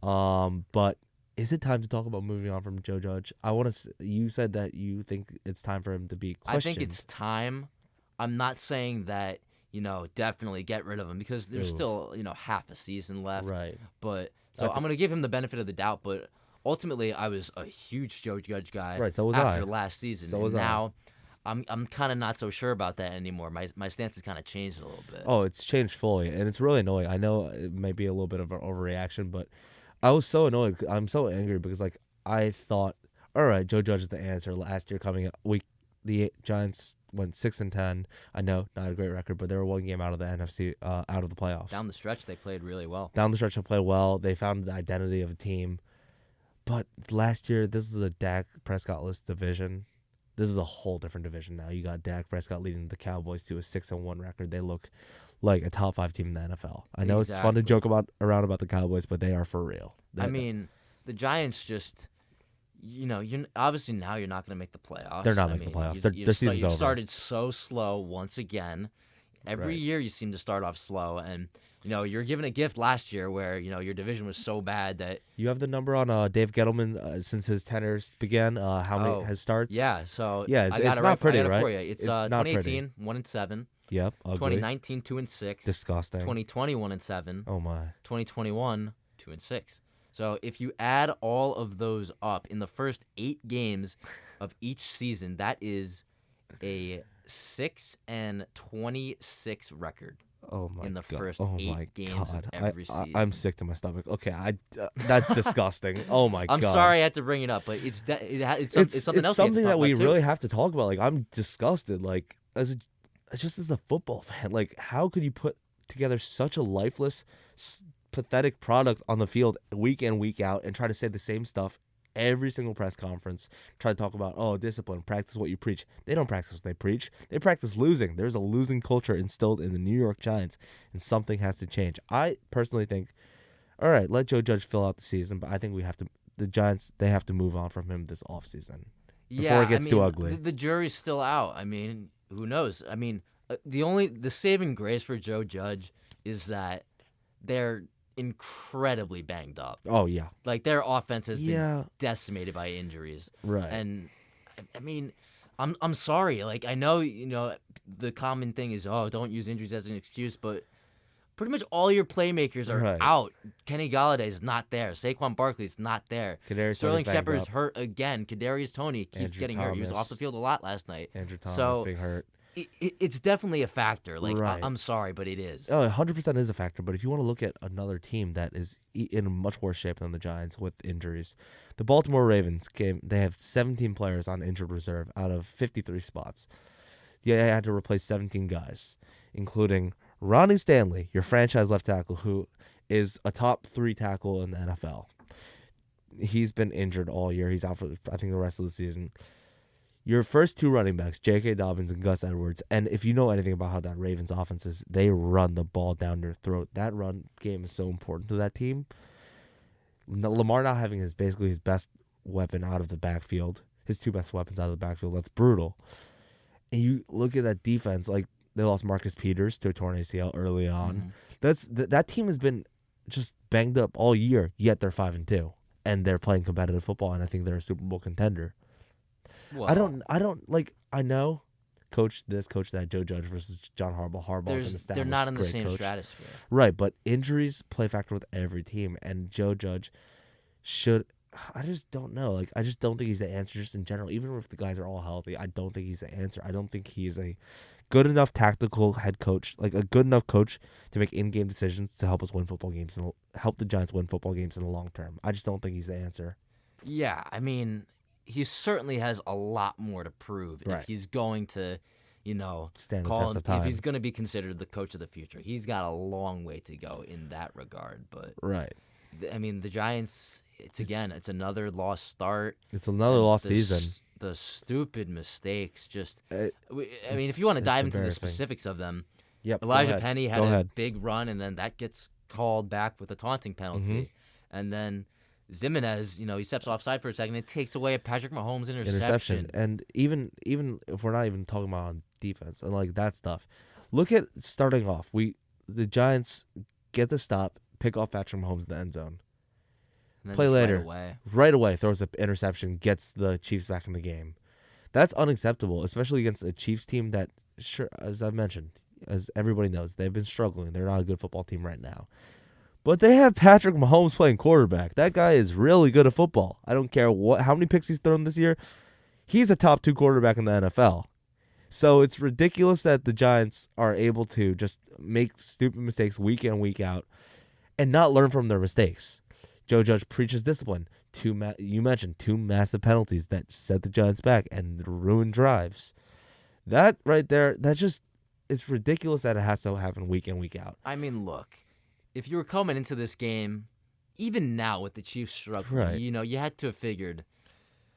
But is it time to talk about moving on from Joe Judge? You said that you think it's time for him to be questioned. I think it's time. I'm not saying that, definitely get rid of him because there's still, half a season left. Right. But I'm going to give him the benefit of the doubt. But ultimately, I was a huge Joe Judge guy after last season. So was now I'm kind of not so sure about that anymore. My stance has kind of changed a little bit. Oh, it's changed fully, and it's really annoying. I know it may be a little bit of an overreaction, but I was so annoyed. I'm so angry because, I thought, all right, Joe Judge is the answer. Last year coming up, the Giants went 6-10. I know, not a great record, but they were one game out of the NFC, out of the playoffs. Down the stretch, they played really well. Down the stretch, they played well. They found the identity of a team. But last year, this is a Dak Prescott-less division. This is a whole different division now. You got Dak Prescott leading the Cowboys to a 6-1 record. They look like a top 5 team in the NFL. I know It's fun to joke around about the Cowboys, but they are for real. The Giants just, you're obviously now you're not going to make the playoffs. They're not making the playoffs. Their season's over. You started so slow once again. Every year you seem to start off slow, and you're given a gift last year where your division was so bad that you have the number on Dave Gettleman since his tenure began. How many has starts? Yeah, so it's not pretty, right? For you. It's 2018 1-7. Yep. Ugly. 2019 2-6. Disgusting. 2020 1-7. Oh my. 2021 2-6. So if you add all of those up in the first 8 games of each season, that is a 6-26 record. Oh my in the God. first oh 8 games of every season. I'm sick to my stomach. Okay, that's disgusting. Oh my God. I'm sorry I had to bring it up, but it's something else. It's something that we really too. have to talk about. I'm disgusted. As a football fan, how could you put together such a lifeless, pathetic product on the field week in, week out, and try to say the same stuff every single press conference, try to talk about, discipline, practice what you preach. They don't practice what they preach. They practice losing. There's a losing culture instilled in the New York Giants, and something has to change. I personally think, all right, let Joe Judge fill out the season, but I think the Giants, they have to move on from him this offseason before it gets too ugly. The jury's still out. Who knows? The saving grace for Joe Judge is that they're incredibly banged up. Oh, yeah. Their offense has been decimated by injuries. Right. And, I'm sorry. Like, I know, the common thing is, oh, don't use injuries as an excuse, but pretty much all your playmakers are Right. out. Kenny Galladay's not there. Saquon Barkley's not there. Kadarius Sterling Toney's banged Shepard's up. hurt again. Kadarius Toney keeps Andrew getting hurt. He was Thomas. off the field a lot last night. Andrew Thomas So being hurt. it's definitely a factor. Like, Right. I'm sorry, but it is. Oh, 100% is a factor. But if you want to look at another team that is in much worse shape than the Giants with injuries, the Baltimore Ravens they have 17 players on injured reserve out of 53 spots. Yeah, they had to replace 17 guys, including Ronnie Stanley, your franchise left tackle, who is a top 3 tackle in the NFL. He's been injured all year. He's out for, I think, the rest of the season. Your first 2 running backs, J.K. Dobbins and Gus Edwards, and if you know anything about how that Ravens offense is, they run the ball down your throat. That run game is so important to that team. Lamar not having basically his best weapon out of the backfield, his 2 best weapons out of the backfield, that's brutal. And you look at that defense, like they lost Marcus Peters to a torn ACL early on. That team has been just banged up all year, yet they're 5-2, and they're playing competitive football, and I think they're a Super Bowl contender. Well, I know coach this, coach that, Joe Judge versus John Harbaugh. Harbaugh's an established they're not in the great same coach. stratosphere. Right, but injuries play a factor with every team, and Joe Judge I just don't know. Like, I just don't think he's the answer just in general. Even if the guys are all healthy, I don't think he's the answer. I don't think he's a good enough tactical head coach, like a good enough coach to make in-game decisions to help us win football games and help the Giants win football games in the long term. I just don't think he's the answer. Yeah, I mean, he certainly has a lot more to prove Right. if he's going to, Stand the test of time. if he's going to be considered the coach of the future. He's got a long way to go in that regard. But Right. I mean, the Giants, it's another lost start. It's another And lost the season. The stupid mistakes, just. It- I mean, if you want to dive into the embarrassing. specifics of them, Yep. Elijah Penny had Go a ahead. big run, and then that gets called back with a taunting penalty. Mm-hmm. And then Zimenez, he steps offside for a second and takes away a Patrick Mahomes interception. And even if we're not even talking about on defense and like that stuff, look at starting off. The Giants get the stop, pick off Patrick Mahomes in the end zone. And then Play just later. Right away throws an interception, gets the Chiefs back in the game. That's unacceptable, especially against a Chiefs team that, sure, as I've mentioned, as everybody knows, they've been struggling. They're not a good football team right now. But they have Patrick Mahomes playing quarterback. That guy is really good at football. I don't care how many picks he's thrown this year. He's a top 2 quarterback in the NFL. So it's ridiculous that the Giants are able to just make stupid mistakes week in and week out and not learn from their mistakes. Joe Judge preaches discipline. You mentioned 2 massive penalties that set the Giants back and ruined drives. That right there, it's ridiculous that it has to happen week in, week out. I mean, look, if you were coming into this game, even now with the Chiefs struggling, Right. You had to have figured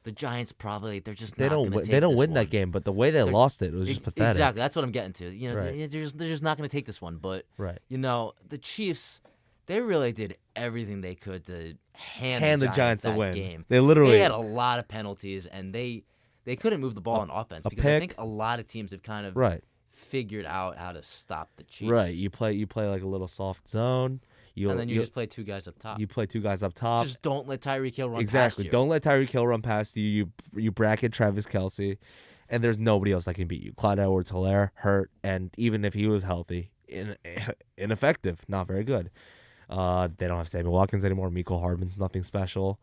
the Giants they're just They not don't gonna win. take They don't this win one. that game, but the way they lost it was just pathetic. Exactly, that's what I'm getting to. Right. They're just not going to take this one. But Right. the Chiefs, they really did everything they could to Hand the Giants that the win. game. They literally They had a lot of penalties, and they couldn't move the ball on offense because I pick. think a lot of teams have kind of right. figured out how to stop the Chiefs. Right. You play like a little soft zone. And then you just play 2 guys up top. You play 2 guys up top. Just don't let Tyreek Hill run exactly. past you. Don't let Tyreek Hill run past you. You bracket Travis Kelce, and there's nobody else that can beat you. Clyde Edwards-Helaire hurt, and even if he was healthy, ineffective, not very good. They don't have Sammy Watkins anymore. Mecole Hardman's nothing special.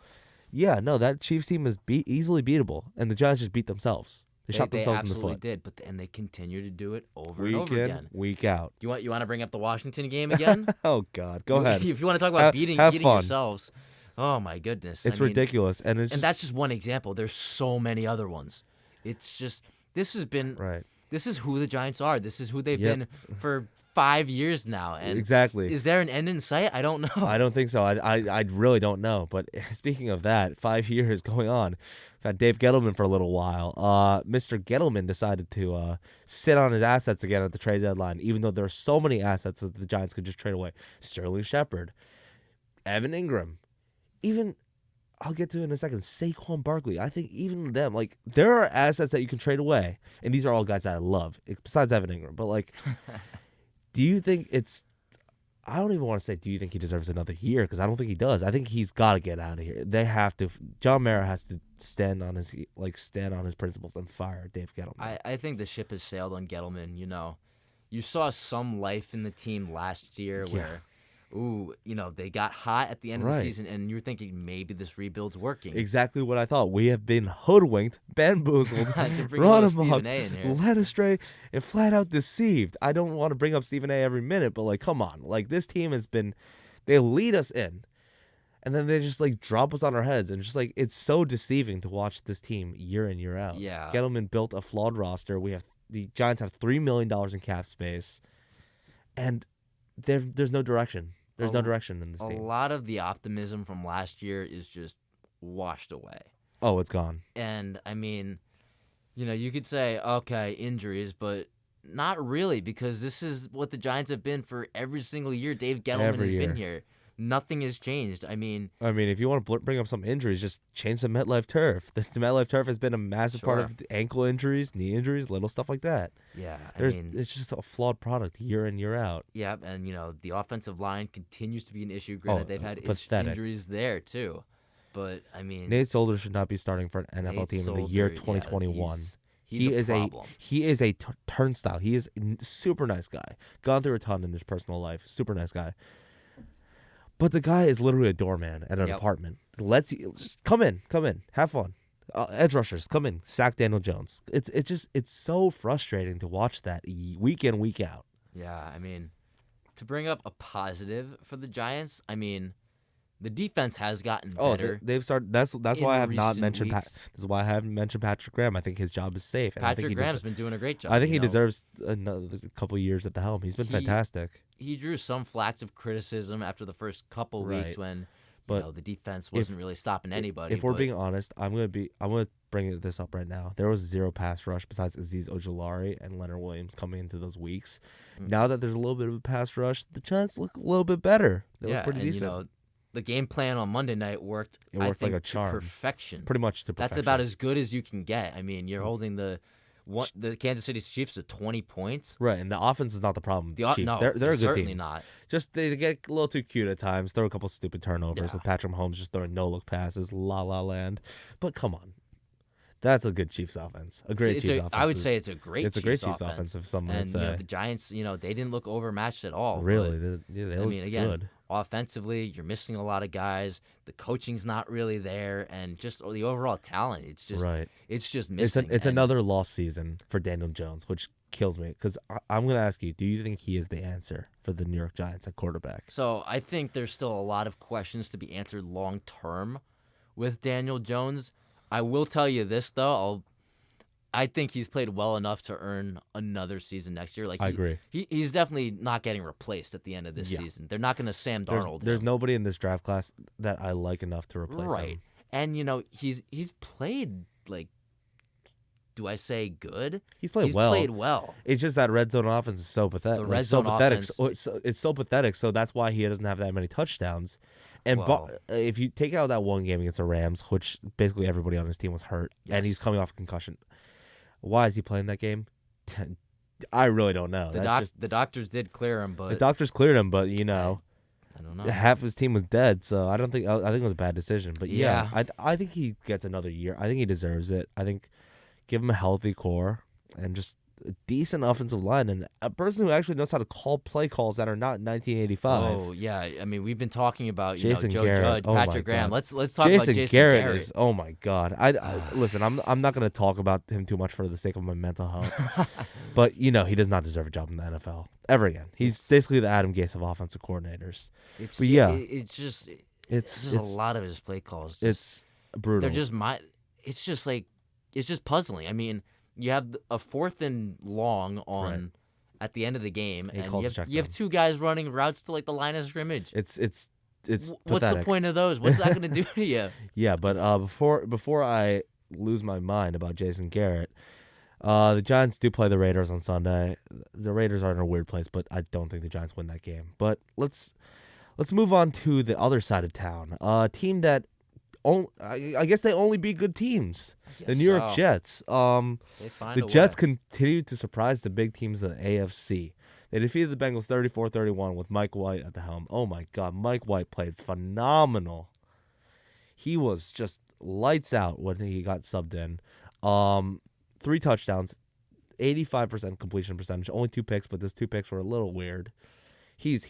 Yeah, no, that Chiefs team is easily beatable, and the Giants just beat themselves. They shot themselves in the foot. They absolutely did, and they continue to do it over Week and over in, again. week out. You want to bring up the Washington game again? Oh God, go ahead. If you want to talk about beating fun. yourselves, oh my goodness, It's ridiculous, and that's just one example. There's so many other ones. It's just this has been right. This is who the Giants are. This is who they've Yep. been for 5 years now. And Exactly. is there an end in sight? I don't know. I don't think so. I really don't know. But speaking of that, 5 years going on. We've had Dave Gettleman for a little while. Mr. Gettleman decided to sit on his assets again at the trade deadline, even though there are so many assets that the Giants could just trade away. Sterling Shepard, Evan Ingram, even I'll get to it in a second. Saquon Barkley. I think even them, like, there are assets that you can trade away, and these are all guys that I love, besides Evan Ingram. But like, do you think it's I don't even want to say, do you think he deserves another year? Because I don't think he does. I think he's got to get out of here. They have to. John Mara has to stand on his principles and fire Dave Gettleman. I think the ship has sailed on Gettleman. You saw some life in the team last year where, they got hot at the end of the season, and you were thinking maybe this rebuild's working. Exactly what I thought. We have been hoodwinked, bamboozled, run amok, led astray, and flat out deceived. I don't want to bring up Stephen A. every minute, but come on. This team has been, they lead us in, and then they just drop us on our heads, and just it's so deceiving to watch this team year in, year out. Yeah. Gettleman built a flawed roster. The Giants have $3 million in cap space, and there's no direction. There's no direction in this team. A lot of the optimism from last year is just washed away. Oh, it's gone. And, you could say, okay, injuries, but not really, because this is what the Giants have been for every single year Dave Gettleman has been here. Nothing has changed. I mean, if you want to bring up some injuries, just change the MetLife turf. The MetLife turf has been a massive part of the ankle injuries, knee injuries, little stuff like that. Yeah, it's just a flawed product year in, year out. Yeah, and the offensive line continues to be an issue. Granted, they've had injuries there too, but Nate Solder should not be starting for an NFL team in the year 2021. He is a turnstile. He is a super nice guy. Gone through a ton in his personal life. Super nice guy. But the guy is literally a doorman at an apartment. Just come in, have fun. Edge rushers, come in, sack Daniel Jones. It's so frustrating to watch that week in, week out. Yeah, to bring up a positive for the Giants, the defense has gotten better. They've started. That's why I have not mentioned. This is why I haven't mentioned Patrick Graham. I think his job is safe. And Patrick Graham's been doing a great job. I think he deserves another couple years at the helm. He's been fantastic. He drew some flaks of criticism after the first couple weeks when the defense wasn't really stopping anybody. If we're being honest, I'm gonna bring this up right now. There was zero pass rush besides Azeez Ojulari and Leonard Williams coming into those weeks. Now that there's a little bit of a pass rush, the Giants look a little bit better. They look pretty decent. The game plan on Monday night worked. I think, like a charm. To perfection. Pretty much to perfection. That's about as good as you can get. You're holding the Kansas City Chiefs to 20 points. Right, and the offense is not the problem. Chiefs. No, they're a good certainly team. Not. Just they get a little too cute at times. Throw a couple stupid turnovers with Patrick Mahomes just throwing no-look passes, la land. But come on. That's a good Chiefs offense. A great Chiefs offense. I would say it's a great Chiefs offense if someone would say. And the Giants, they didn't look overmatched at all. Really? They looked good. Offensively, you're missing a lot of guys. The coaching's not really there, and just the overall talent, it's just missing. It's another lost season for Daniel Jones, which kills me because I'm going to ask you, do you think he is the answer for the New York Giants at quarterback? So I think there's still a lot of questions to be answered long term with Daniel Jones. I will tell you this, though. I think he's played well enough to earn another season next year. I agree. He's definitely not getting replaced at the end of this season. They're not going to Sam Darnold. There's nobody in this draft class that I like enough to replace him. Right. And, he's played, do I say good? He's played well. He's played well. It's just that red zone offense is so pathetic. The red zone offense. It's so pathetic, so that's why he doesn't have that many touchdowns. And if you take out that one game against the Rams, which basically everybody on his team was hurt, and he's coming off a concussion, why is he playing that game? I really don't know. The doctors did clear him, but the doctors cleared him, but I don't know. Half his team was dead, so I think it was a bad decision. But I think he gets another year. I think he deserves it. I think give him a healthy core and just a decent offensive line and a person who actually knows how to call play calls that are not 1985. Oh yeah, we've been talking about Jason Joe Garrett. Judge, Patrick Graham. Let's talk about Jason Garrett. Is oh my god. Listen. I'm not going to talk about him too much for the sake of my mental health. But he does not deserve a job in the NFL ever again. He's basically the Adam Gase of offensive coordinators. It's just a lot of his play calls. It's brutal. They're just it's just puzzling. You have a 4th and long at the end of the game, and you have two guys running routes to the line of scrimmage. It's what's pathetic. The point of those? What's that going to do to you? Yeah, but before I lose my mind about Jason Garrett, the Giants do play the Raiders on Sunday. The Raiders are in a weird place, but I don't think the Giants win that game. But let's move on to the other side of town. A team that I guess they only beat good teams. I The guess New York so. Jets. They find The a Jets way. continue to surprise the big teams of the AFC. They defeated the Bengals 34-31 with Mike White at the helm. Oh my God, Mike White played phenomenal. He was just lights out when he got subbed in. 3 touchdowns, 85% completion percentage, only 2 picks, but those 2 picks were a little weird. He's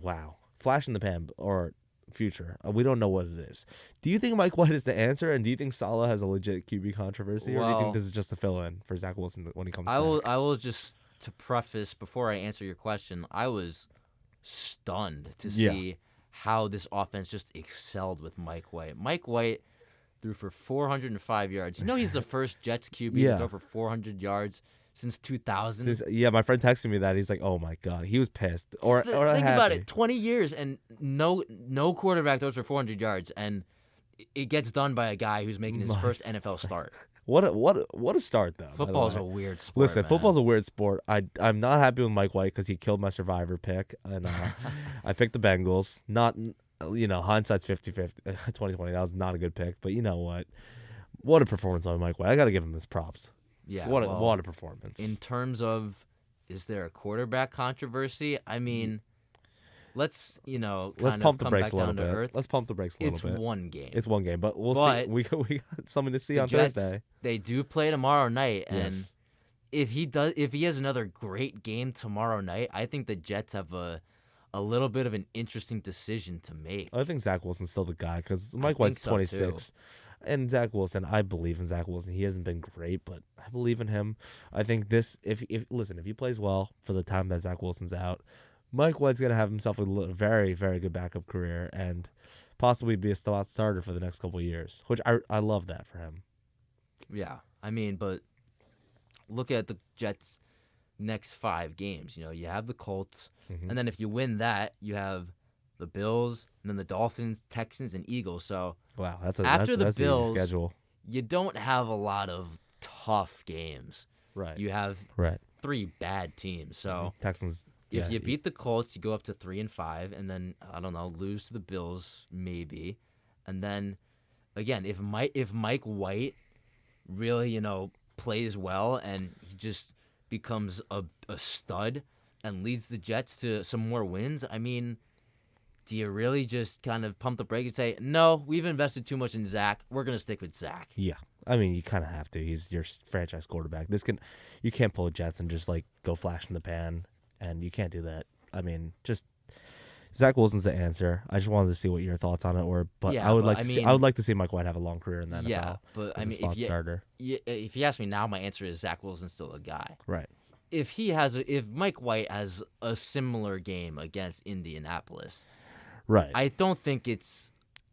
wow. Flash in the pan or future. We don't know what it is. Do you think Mike White is the answer, and do you think Saleh has a legit QB controversy, or do you think Well, this is just a fill-in for Zach Wilson when he comes I back? will just to preface before I answer your question. I was stunned to Yeah. see how this offense just excelled with Mike White. Mike White threw for 405 yards. You know he's the first Jets QB to Yeah. go for 400 yards since 2000. Yeah, my friend texted me that. He's like, "Oh my God," he was pissed or Think happy. about it, 20 years and no quarterback throws for 400 yards, and it gets done by a guy who's making his first NFL start. What a start though. by the Football's way. a weird sport. Listen, man. football's a weird sport. I'm not happy with Mike White because he killed my survivor pick, and I picked the Bengals. Not hindsight's 50-50, 2020. That was not a good pick, but you know what? What a performance by Mike White. I got to give him his props. Yeah, What a performance. In terms of, is there a quarterback controversy? I mean, let's Let's pump the come brakes back a little down to bit. earth. Let's pump the brakes a little It's bit. one game. It's one game, but we'll But see. We got something to see The on Jets, Thursday. They do play tomorrow night, and Yes. if he has another great game tomorrow night, I think the Jets have a little bit of an interesting decision to make. I think Zach Wilson's still the guy because Mike think White's so, 26. And Zach Wilson, I believe in Zach Wilson. He hasn't been great, but I believe in him. I think if he plays well for the time that Zach Wilson's out, Mike White's gonna have himself a very, very good backup career and possibly be a spot starter for the next couple of years. Which I love that for him. Yeah, I mean, but look at the Jets' next 5 games. You have the Colts, Mhm. and then if you win that, you have the Bills, and then the Dolphins, Texans, and Eagles. So Wow, that's After the an easy Bills, schedule. you don't have a lot of tough games. Right. You have Right. 3 bad teams. So Texans. if yeah, you beat the Colts, you go up to 3-5, and then I don't know, lose to the Bills maybe, and then again, if Mike White really plays well and he just becomes a stud and leads the Jets to some more wins, I mean, do you really just kind of pump the brake and say, no, we've invested too much in Zach, we're gonna stick with Zach? Yeah, I mean, you kind of have to. He's your franchise quarterback. You can't pull a Jets and just like go flash in the pan, and you can't do that. I mean, just Zach Wilson's the answer. I just wanted to see what your thoughts on it were, but Yeah, I would but like I to see. mean- I would like to see Mike White have a long career in the NFL. Yeah, but I as a mean, spot starter. if you ask me now, my answer is Zach Wilson's still a guy. Right. If Mike White has a similar game against Indianapolis, Right. I don't think it's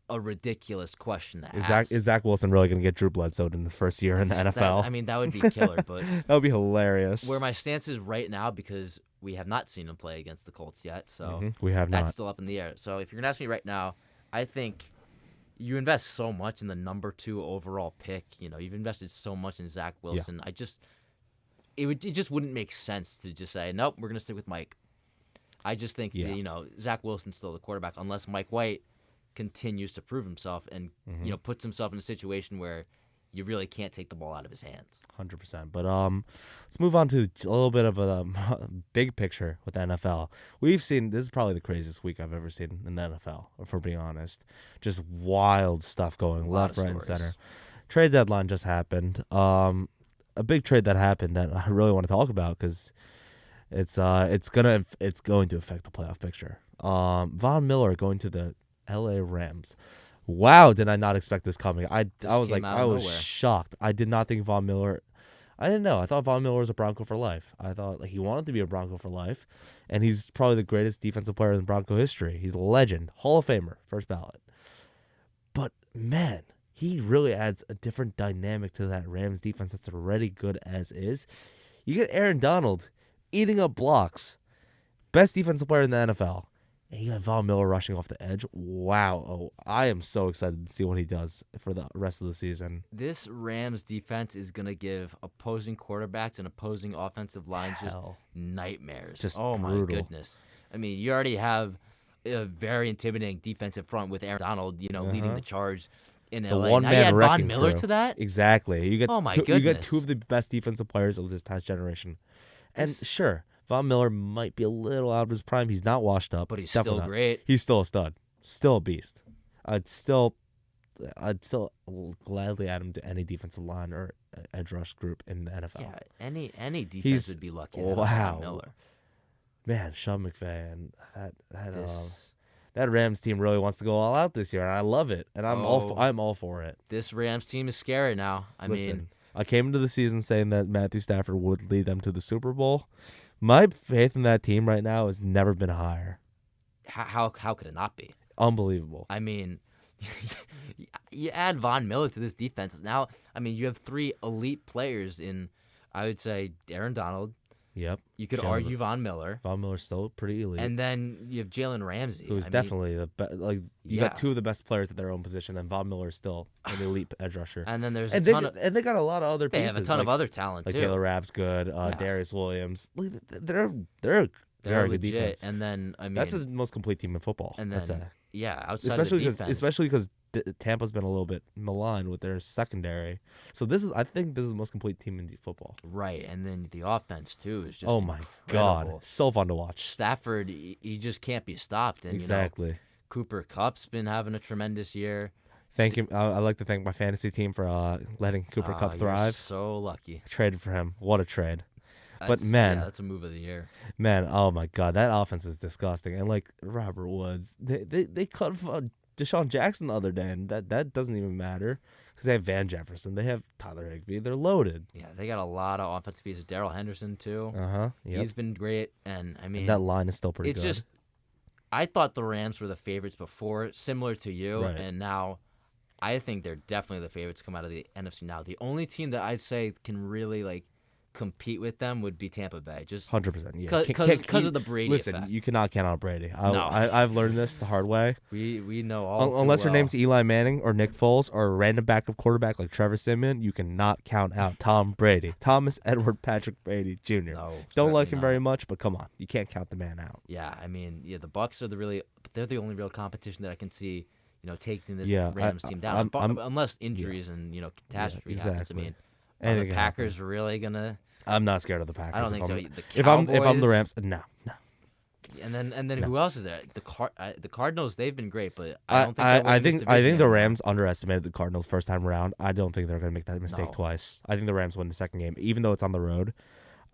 a ridiculous question to Is ask. Zach Wilson really going to get Drew Bledsoe in his first year in the NFL? I mean, that would be killer. But that would be hilarious. where my stance is right now, because we have not seen him play against the Colts yet, so We have that's not. still up in the air. So if you're gonna ask me right now, I think you invest so much in the number 2 overall pick. You've invested so much in Zach Wilson. It just wouldn't make sense to just say, nope, we're gonna stick with Mike. I just think that, Zach Wilson's still the quarterback unless Mike White continues to prove himself and puts himself in a situation where you really can't take the ball out of his hands. 100%. But let's move on to a little bit of a big picture with the NFL. We've seen, this is probably the craziest week I've ever seen in the NFL, if we're being honest. Just wild stuff going left, right, and center. Trade deadline just happened. A big trade that happened that I really want to talk about because it's going to affect the playoff picture. Von Miller going to the LA Rams. Wow, did I not expect this coming? I was like, I was shocked. I did not think Von Miller. I didn't know. I thought Von Miller was a Bronco for life. I thought he wanted to be a Bronco for life, and he's probably the greatest defensive player in Bronco history. He's a legend, Hall of Famer, first ballot. But man, he really adds a different dynamic to that Rams defense that's already good as is. You get Aaron Donald eating up blocks, best defensive player in the NFL. And you got Von Miller rushing off the edge. Wow. Oh, I am so excited to see what he does for the rest of the season. This Rams defense is going to give opposing quarterbacks and opposing offensive lines just nightmares. Just oh, brutal. my goodness. I mean, you already have a very intimidating defensive front with Aaron Donald, leading Uh-huh. the charge in The LA. Now you one-man add Von wrecking Miller crew. to that. Exactly. You get Oh my you get two goodness. of the best defensive players of this past generation. And This- sure, Von Miller might be a little out of his prime. He's not washed up, But he's Definitely still not. great. He's still a stud, still a beast. I'd still gladly add him to any defensive line or edge rush group in the NFL. Yeah, any defense He's- would be lucky to have wow. Von Miller. Man, Sean McVay and This, that Rams team really wants to go all out this year, and I love it. And I'm all for it. this Rams team is scary now. I Listen, mean, I came into the season saying that Matthew Stafford would lead them to the Super Bowl. My faith in that team right now has never been higher. how could it not be? Unbelievable. I mean, you add Von Miller to this defense. Now, I mean, you have 3 elite players in, I would say, Aaron Donald. Yep. You could Jalen- argue Von Miller. Von Miller's still pretty elite. And then you have Jalen Ramsey. who's I mean, definitely the best. Like you Yeah. got 2 of the best players at their own position, and Von Miller's still an elite edge rusher. And then there's And a ton of they got a lot of other they pieces. have a ton of like, other talent like too. Taylor Rapp's good. Darius Williams. Like, they're a They're very good legit. defense. And then I mean, That's the most complete team in football. and That's then outside especially of the defense, because Tampa's been a little bit maligned with their secondary. So I think this is the most complete team in football. right? And then the offense too is just Oh my incredible. God, so fun to watch. Stafford, he just can't be stopped. And Exactly. Cooper Kupp's been having a tremendous year. Thank him. I'd like to thank my fantasy team for letting Cooper Kupp You're thrive. so lucky. Traded for him. What a trade. That's, man- that's a move of the year. Man, oh my God, that offense is disgusting. And like Robert Woods, they cut Deshaun Jackson the other day, and that doesn't even matter because they have Van Jefferson, they have Tyler Higbee, they're loaded. Yeah, they got a lot of offensive pieces. Daryl Henderson too. Yep. He's been great, and I mean, And that line is still pretty it's good. just. I thought the Rams were the favorites before, similar to you, Right. and now I think they're definitely the favorites to come out of the NFC now. The only team that I'd say can really compete with them would be Tampa Bay. Just 100%. Yeah, because of the Brady Listen, effect. you cannot count out Brady. No. I've learned this the hard way. we know all too Unless your well. name's Eli Manning or Nick Foles or a random backup quarterback like Trevor Siemian, you cannot count out Tom Brady, Thomas Edward Patrick Brady Jr. No, Don't like certainly him not. very much, but come on, you can't count the man out. Yeah, I mean, the Bucks are they're the only real competition that I can see, taking this Yeah, Rams team down. I'm- Unless injuries and catastrophe happens. I exactly. mean, are Anything the can Packers really gonna? I'm not scared of the Packers. I don't if think so. I'm- The If I'm the Cowboys- Rams, no. And then No. who else is there? The Cardinals, they've been great, but I don't think they're I winning this think division the anymore. Rams underestimated the Cardinals first time around. I don't think they're going to make that mistake No. twice. I think the Rams win the second game, even though it's on the road.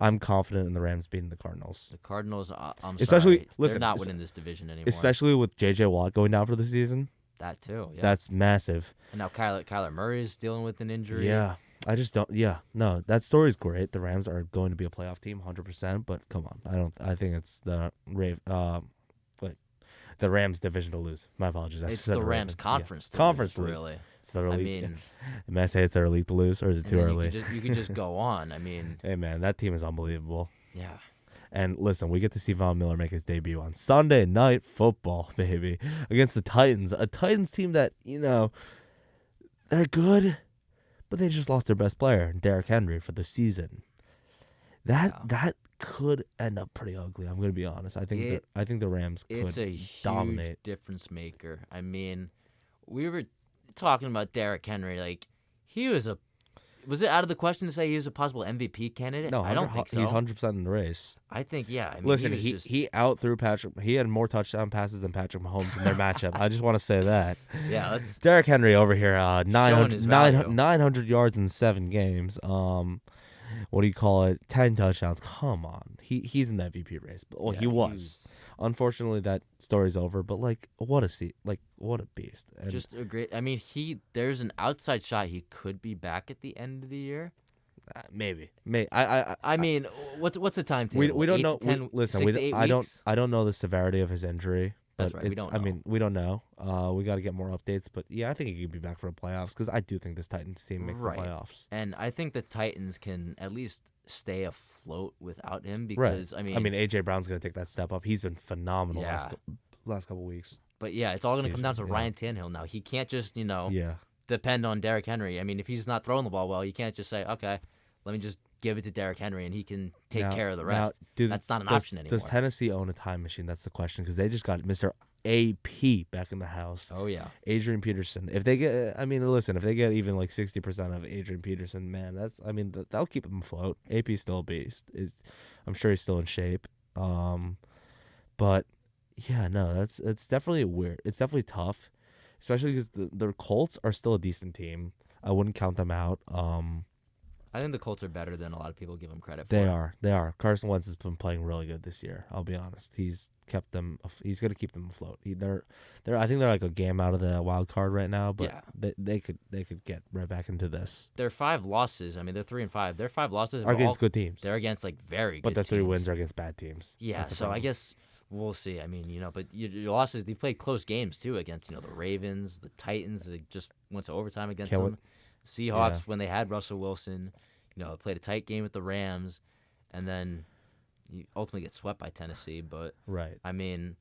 I'm confident in the Rams beating the Cardinals, The Cardinals, I'm Especially- sorry, listen, they're not es- winning this division anymore. especially with J.J. Watt going down for the season. that too. Yeah. That's massive. And now Kyler Murray is dealing with an injury. Yeah, I just don't. Yeah, no, that story's great. The Rams are going to be a playoff team, 100%. But come on, I think it's the the Rams division to lose. My apologies. I It's said the Rams Ravens. conference. Yeah. to Conference lose, to lose. really. It's their I elite. mean, May I say it's their elite to lose, or is it and too then early? You could just go on. I mean, Hey man, that team is unbelievable. yeah. And listen, we get to see Von Miller make his debut on Sunday Night Football, baby, against the Titans. A Titans team that, they're good, but they just lost their best player, Derrick Henry, for the season. That could end up pretty ugly. I'm going to be honest. I think the Rams It's could a huge dominate. difference maker. I mean, we were talking about Derrick Henry. Like, was it out of the question to say he was a possible MVP candidate? No, I don't think so. He's 100% in the race. I think, yeah. I mean, Listen, he was just, he outthrew Patrick. He had more touchdown passes than Patrick Mahomes in their matchup. I just want to say that. yeah, that's Derrick Henry over here, his 900 value. yards in 7 games. What do you call it? 10 touchdowns. Come on, he's in the MVP race. But yeah, he was. Unfortunately, that story's over. But what a beast. And just a great. I mean, there's an outside shot he could be back at the end of the year. maybe. I mean, what's the timetable? We don't 8 know. to 10, Listen, 6 to 8 weeks? I don't know the severity of his injury. That's But right, we don't I know. mean, we don't know. We got to get more updates. But yeah, I think he could be back for the playoffs because I do think this Titans team makes Right. the playoffs. And I think the Titans can at least stay afloat without him because I mean, AJ Brown's gonna take that step up. He's been phenomenal Yeah. last couple weeks. but yeah, it's all going to come down to Yeah. Ryan Tannehill now. He can't just Yeah, depend on Derrick Henry. I mean, if he's not throwing the ball well, you can't just say, okay, let me just give it to Derrick Henry and he can take care of the rest. That's not an option anymore. Does Tennessee own a time machine? That's the question because they just got Mr. AP back in the house. Oh yeah. Adrian Peterson. If they get, I mean, listen, if they get even like 60% of Adrian Peterson, man, that'll keep them afloat. AP's still a beast. I'm sure he's still in shape. But yeah, no, it's definitely weird. It's definitely tough, especially because the Colts are still a decent team. I wouldn't count them out. I think the Colts are better than a lot of people give them credit for. They are. Carson Wentz has been playing really good this year. I'll be honest. He's kept them. He's going to keep them afloat. They're. I think they're like a game out of the wild card right now, but they could get right back into this. Their 5 losses. I mean, they're 3-5. Their 5 losses are against good teams. They're against like very good. But their 3 teams. wins are against bad teams. Yeah, so I guess we'll see. I mean, but your losses. They played close games too against the Ravens, the Titans. They just went to overtime against them. Seahawks when they had Russell Wilson. Played a tight game with the Rams, and then you ultimately get swept by Tennessee. But I mean,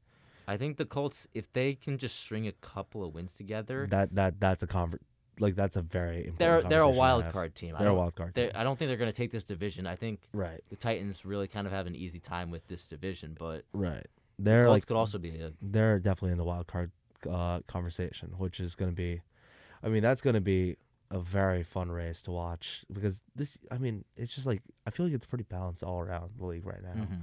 I think the Colts, if they can just string a couple of wins together, that's a very important. They're a wild card team. They're a wild card team. I don't think they're going to take this division. I think the Titans really kind of have an easy time with this division, but they're Colts could also be they're definitely in the wild card conversation, which is going to be, I mean, that's going to be a very fun race to watch because it's just like I feel like it's pretty balanced all around the league right now. Mm-hmm.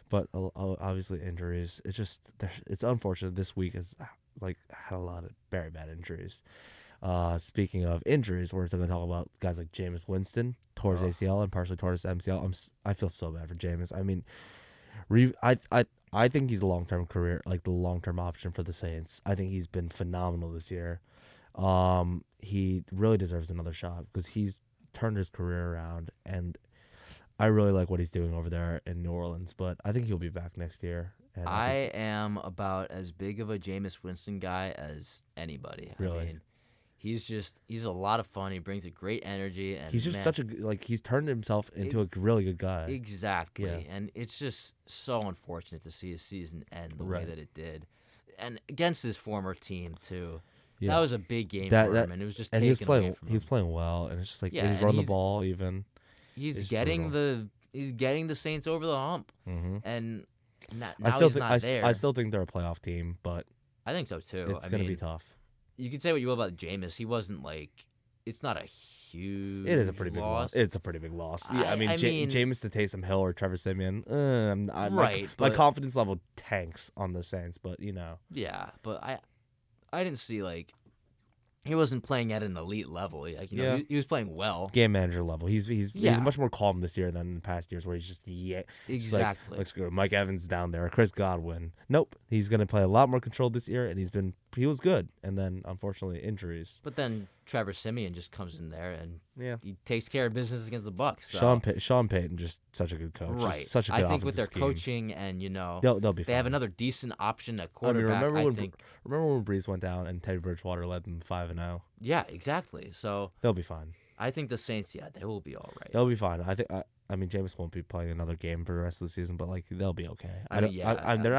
But obviously injuries. It's unfortunate. This week has had a lot of very bad injuries. Speaking of injuries, we're going to talk about guys like Jameis Winston tore his ACL and partially tore his MCL. I feel so bad for Jameis. I mean, I think he's a long-term option for the Saints. I think he's been phenomenal this year. He really deserves another shot because he's turned his career around, and I really like what he's doing over there in New Orleans. But I think he'll be back next year. And I am about as big of a Jameis Winston guy as anybody. Really? I mean, he's a lot of fun. He brings a great energy, and he's just he's turned himself into a really good guy. Exactly, yeah. And it's just so unfortunate to see his season end the way that it did, and against his former team too. Yeah. That was a big game for him, and it was just taken away from him. He was playing well, and it's just like he's running the ball even. He's getting the Saints over the hump, and now he's not there. I still think they're a playoff team, but I think so too. It's going to be tough. You can say what you will about Jameis. He wasn't it's not a huge. It is a pretty big loss. It's a pretty big loss. Yeah, I mean Jameis to Taysom Hill or Trevor Siemian. My confidence level tanks on the Saints, but Yeah, but I didn't see he wasn't playing at an elite level. He was playing well. Game manager level. He's much more calm this year than in past years where he's just exactly. Let's go. Mike Evans down there. Chris Godwin. Nope. He's gonna play a lot more controlled this year, and he was good. And then unfortunately injuries. But then Trevor Siemian just comes in there and he takes care of business against the Bucs. So. Sean Payton just such a good coach. Right. Such a good I think with their scheme. coaching and they'll be. They have another decent option at quarterback. Remember when Breeze went down and Teddy Bridgewater led them 5-0? Yeah, exactly. So they'll be fine. I think the Saints, they will be all right. They'll be fine. I mean, Jameis won't be playing another game for the rest of the season, but they'll be okay. They're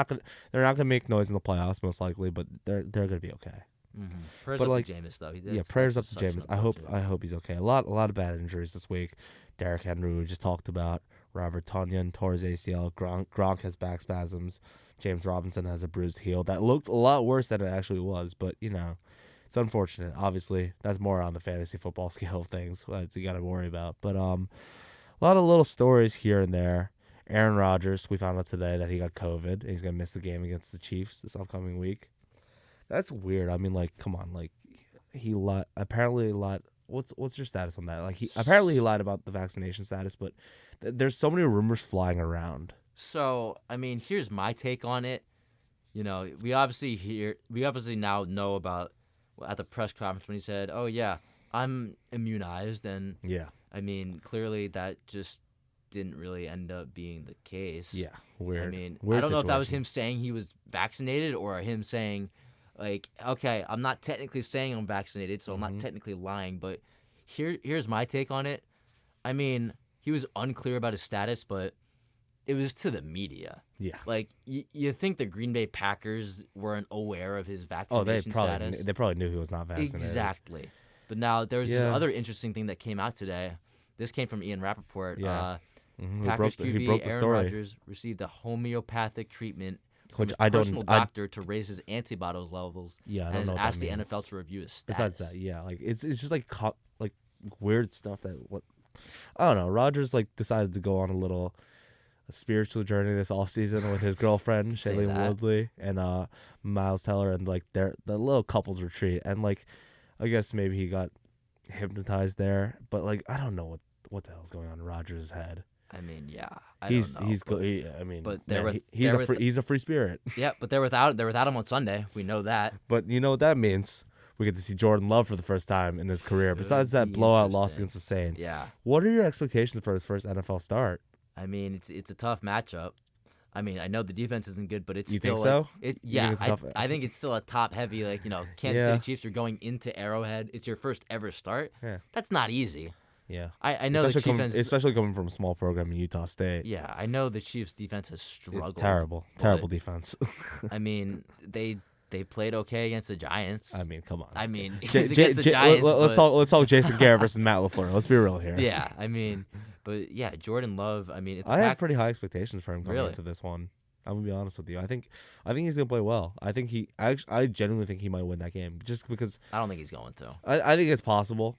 not gonna make noise in the playoffs most likely, but they're gonna be okay. Mm-hmm. Prayers up to Jameis though. Prayers up to Jameis. I hope he's okay. A lot of bad injuries this week. Derrick Henry we just talked about. Robert Tonyan tore his ACL. Gronk has back spasms. James Robinson has a bruised heel that looked a lot worse than it actually was, but it's unfortunate. Obviously, that's more on the fantasy football scale of things that you got to worry about. But a lot of little stories here and there. Aaron Rodgers, we found out today that he got COVID and he's gonna miss the game against the Chiefs this upcoming week. That's weird. I mean, come on, he apparently lied. What's your status on that? He lied about the vaccination status, but there's so many rumors flying around. So, I mean, here's my take on it. We obviously now know about at the press conference when he said, "Oh yeah, I'm immunized," and I mean, clearly that just didn't really end up being the case. Yeah, weird. I mean, weird I don't know if that was situation. him saying he was vaccinated or him saying, okay, I'm not technically saying I'm vaccinated, so I'm not technically lying, but here's my take on it. I mean, he was unclear about his status, but it was to the media. Yeah. You think the Green Bay Packers weren't aware of his vaccination status? They probably knew he was not vaccinated. Exactly. But now there was this other interesting thing that came out today. This came from Ian Rappaport. Yeah. Packers he QB broke the Aaron story. Rodgers received a homeopathic treatment from Which his I don't. personal doctor to raise his antibody levels. Yeah, I and don't has know what asked that the means. NFL to review his status. Besides that, yeah, like it's just like like weird stuff that what I don't know. Rodgers like decided to go on a spiritual journey this offseason with his girlfriend Say Shailene that. Woodley and Miles Teller, and like the little couples retreat, and like I guess maybe he got hypnotized there, but like I don't know what the hell's going on in Rodgers' head. I mean, yeah, I He's don't know. he's but, go. I mean, but man, he's a free spirit. yeah, but they're without him on Sunday. We know that. But you know what that means? We get to see Jordan Love for the first time in his career. Besides that be blowout loss interesting. against the Saints, Yeah, what are your expectations for his first NFL start? I mean, it's a tough matchup. I mean, I know the defense isn't good, but it's You still think so? It, You yeah, think it's tough? I think it's still a top heavy. Like Kansas Yeah. City Chiefs are going into Arrowhead. It's your first ever start. Yeah. That's not easy. Yeah, I know the defense. especially coming from a small program in Utah State. Yeah, I know the Chiefs' defense has struggled. It's terrible, but, terrible defense. I mean, they played okay against the Giants. I mean, come on. I mean, it's J- against the Giants. let's but- talk Jason Garrett versus Matt LaFleur. Let's be real here. Yeah, I mean, but yeah, Jordan Love. I mean, if the I have Pack- pretty high expectations for him coming Really? into this one. I'm gonna be honest with you. I think he's gonna play well. I genuinely think he might win that game just because I don't think he's going to. I think it's possible.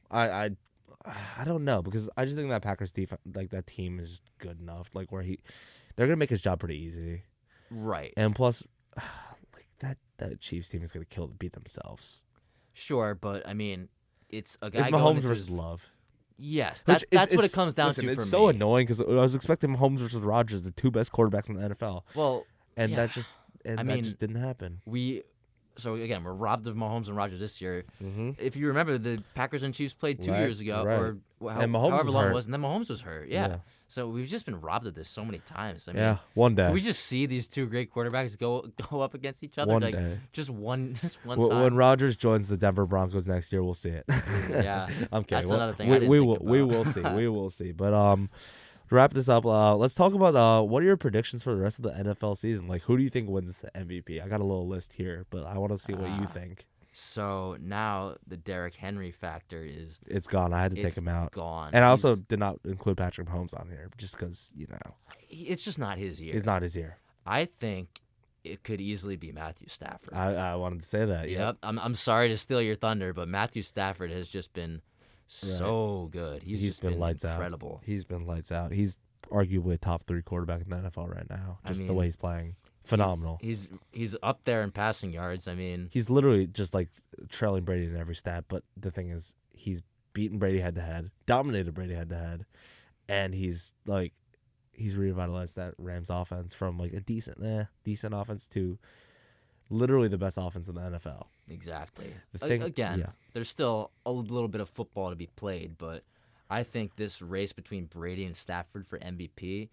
I don't know because I just think that Packers defense, like that team, is just good enough. Like they're gonna make his job pretty easy. Right. And plus, like that Chiefs team is gonna beat themselves. Sure, but I mean, it's a guy. It's going Mahomes into versus his- Love. Yes, Which that's what it comes down listen, to it's for so me. annoying because I was expecting Mahomes versus Rodgers, the two best quarterbacks in the NFL, Well, and yeah. that just didn't happen. So again, we're robbed of Mahomes and Rodgers this year. Mm-hmm. If you remember, the Packers and Chiefs played 2 Right, years ago, right. or And Mahomes however was long hurt. it was, and then Mahomes was hurt. Yeah. Yeah. So we've just been robbed of this so many times. I mean, Yeah, one day. can we just see these two great quarterbacks go up against each other? One like day. just one When time. Rodgers joins the Denver Broncos next year, we'll see it. Yeah, I'm kidding. that's another thing I didn't we think will we about. will see. We will see. But to wrap this up, let's talk about what are your predictions for the rest of the NFL season? Like, who do you think wins the MVP? I got a little list here, but I want to see what you think. So now the Derrick Henry factor is It's gone. I had to take it's him out. gone. And I also He's- did not include Patrick Mahomes on here just because, it's just not his year. it's not his year. I think it could easily be Matthew Stafford. I wanted to say that. Yep. I'm sorry to steal your thunder, but Matthew Stafford has just been so good. He's just been lights incredible. out. He's been lights out. He's arguably a top 3 quarterback in the NFL right now. I Just the mean, way he's playing. Phenomenal. He's up there in passing yards. I mean, He's literally just like trailing Brady in every stat. But the thing is, he's beaten Brady head to head, dominated Brady head to head, and he's revitalized that Rams offense from like a decent offense to literally the best offense in the NFL. exactly. The thing- Again, yeah. there's still a little bit of football to be played, but I think this race between Brady and Stafford for MVP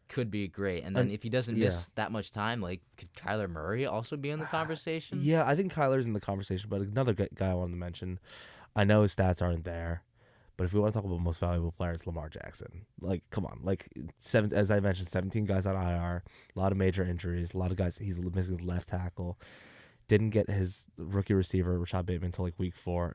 could be great. And then if he doesn't miss that much time, like could Kyler Murray also be in the conversation? Yeah, I think Kyler's in the conversation, but another guy I wanted to mention, I know his stats aren't there, but if we want to talk about most valuable players, Lamar Jackson. Like, come on. Like, as I mentioned, 17 guys on IR, a lot of major injuries, a lot of guys, he's missing his left tackle. Didn't get his rookie receiver, Rashad Bateman, until like week 4.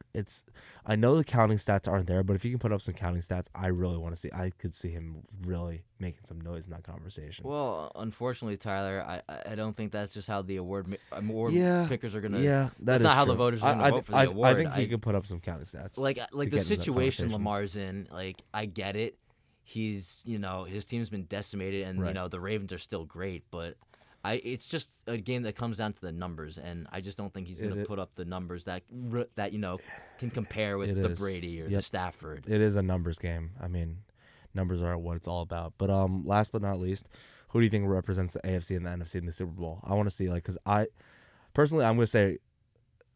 I know the counting stats aren't there, but if he can put up some counting stats, I really want to see. I could see him really making some noise in that conversation. Well, unfortunately, Tyler, I don't think that's just how the award pickers are gonna. Yeah, that's not how the voters are gonna vote for the award. I think he can put up some counting stats. Like to the get into that situation conversation. Lamar's in. Like I get it. He's his team's been decimated, and Right. The Ravens are still great, but. It's just a game that comes down to the numbers, and I just don't think he's going to put up the numbers that can compare with It the is. Brady or the Yep. Stafford. It is a numbers game. I mean, numbers are what it's all about. But last but not least, who do you think represents the AFC and the NFC in the Super Bowl? I want to see because I'm going to say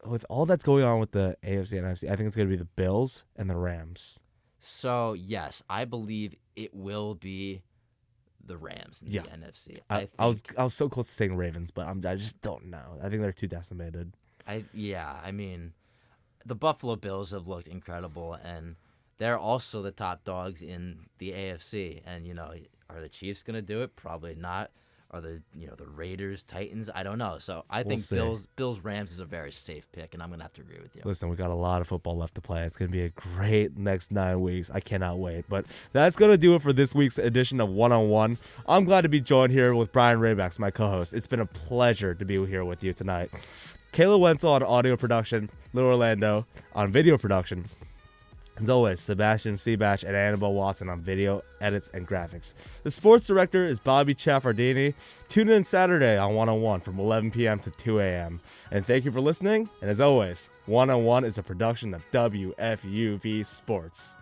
with all that's going on with the AFC and NFC, I think it's going to be the Bills and the Rams. So yes, I believe it will be the Rams in Yeah. the NFC. I was so close to saying Ravens, but I just don't know. I think they're too decimated. I mean, the Buffalo Bills have looked incredible, and they're also the top dogs in the AFC. And are the Chiefs gonna do it? Probably not. Are the Raiders, Titans? I don't know. So I We'll think see. Bills, Rams is a very safe pick, and I'm gonna have to agree with you. Listen, we got a lot of football left to play. It's going to be a great next 9 weeks. I cannot wait. But that's going to do it for this week's edition of One on One. I'm glad to be joined here with Brian Raybacks, my co-host. It's been a pleasure to be here with you tonight. Kayla Wenzel on audio production, Lou Orlando on video production. As always, Sebastian Seabatch and Annabelle Watson on video, edits, and graphics. The sports director is Bobby Chaffardini. Tune in Saturday on One on One from 11 p.m. to 2 a.m. And thank you for listening. And as always, One on One is a production of WFUV Sports.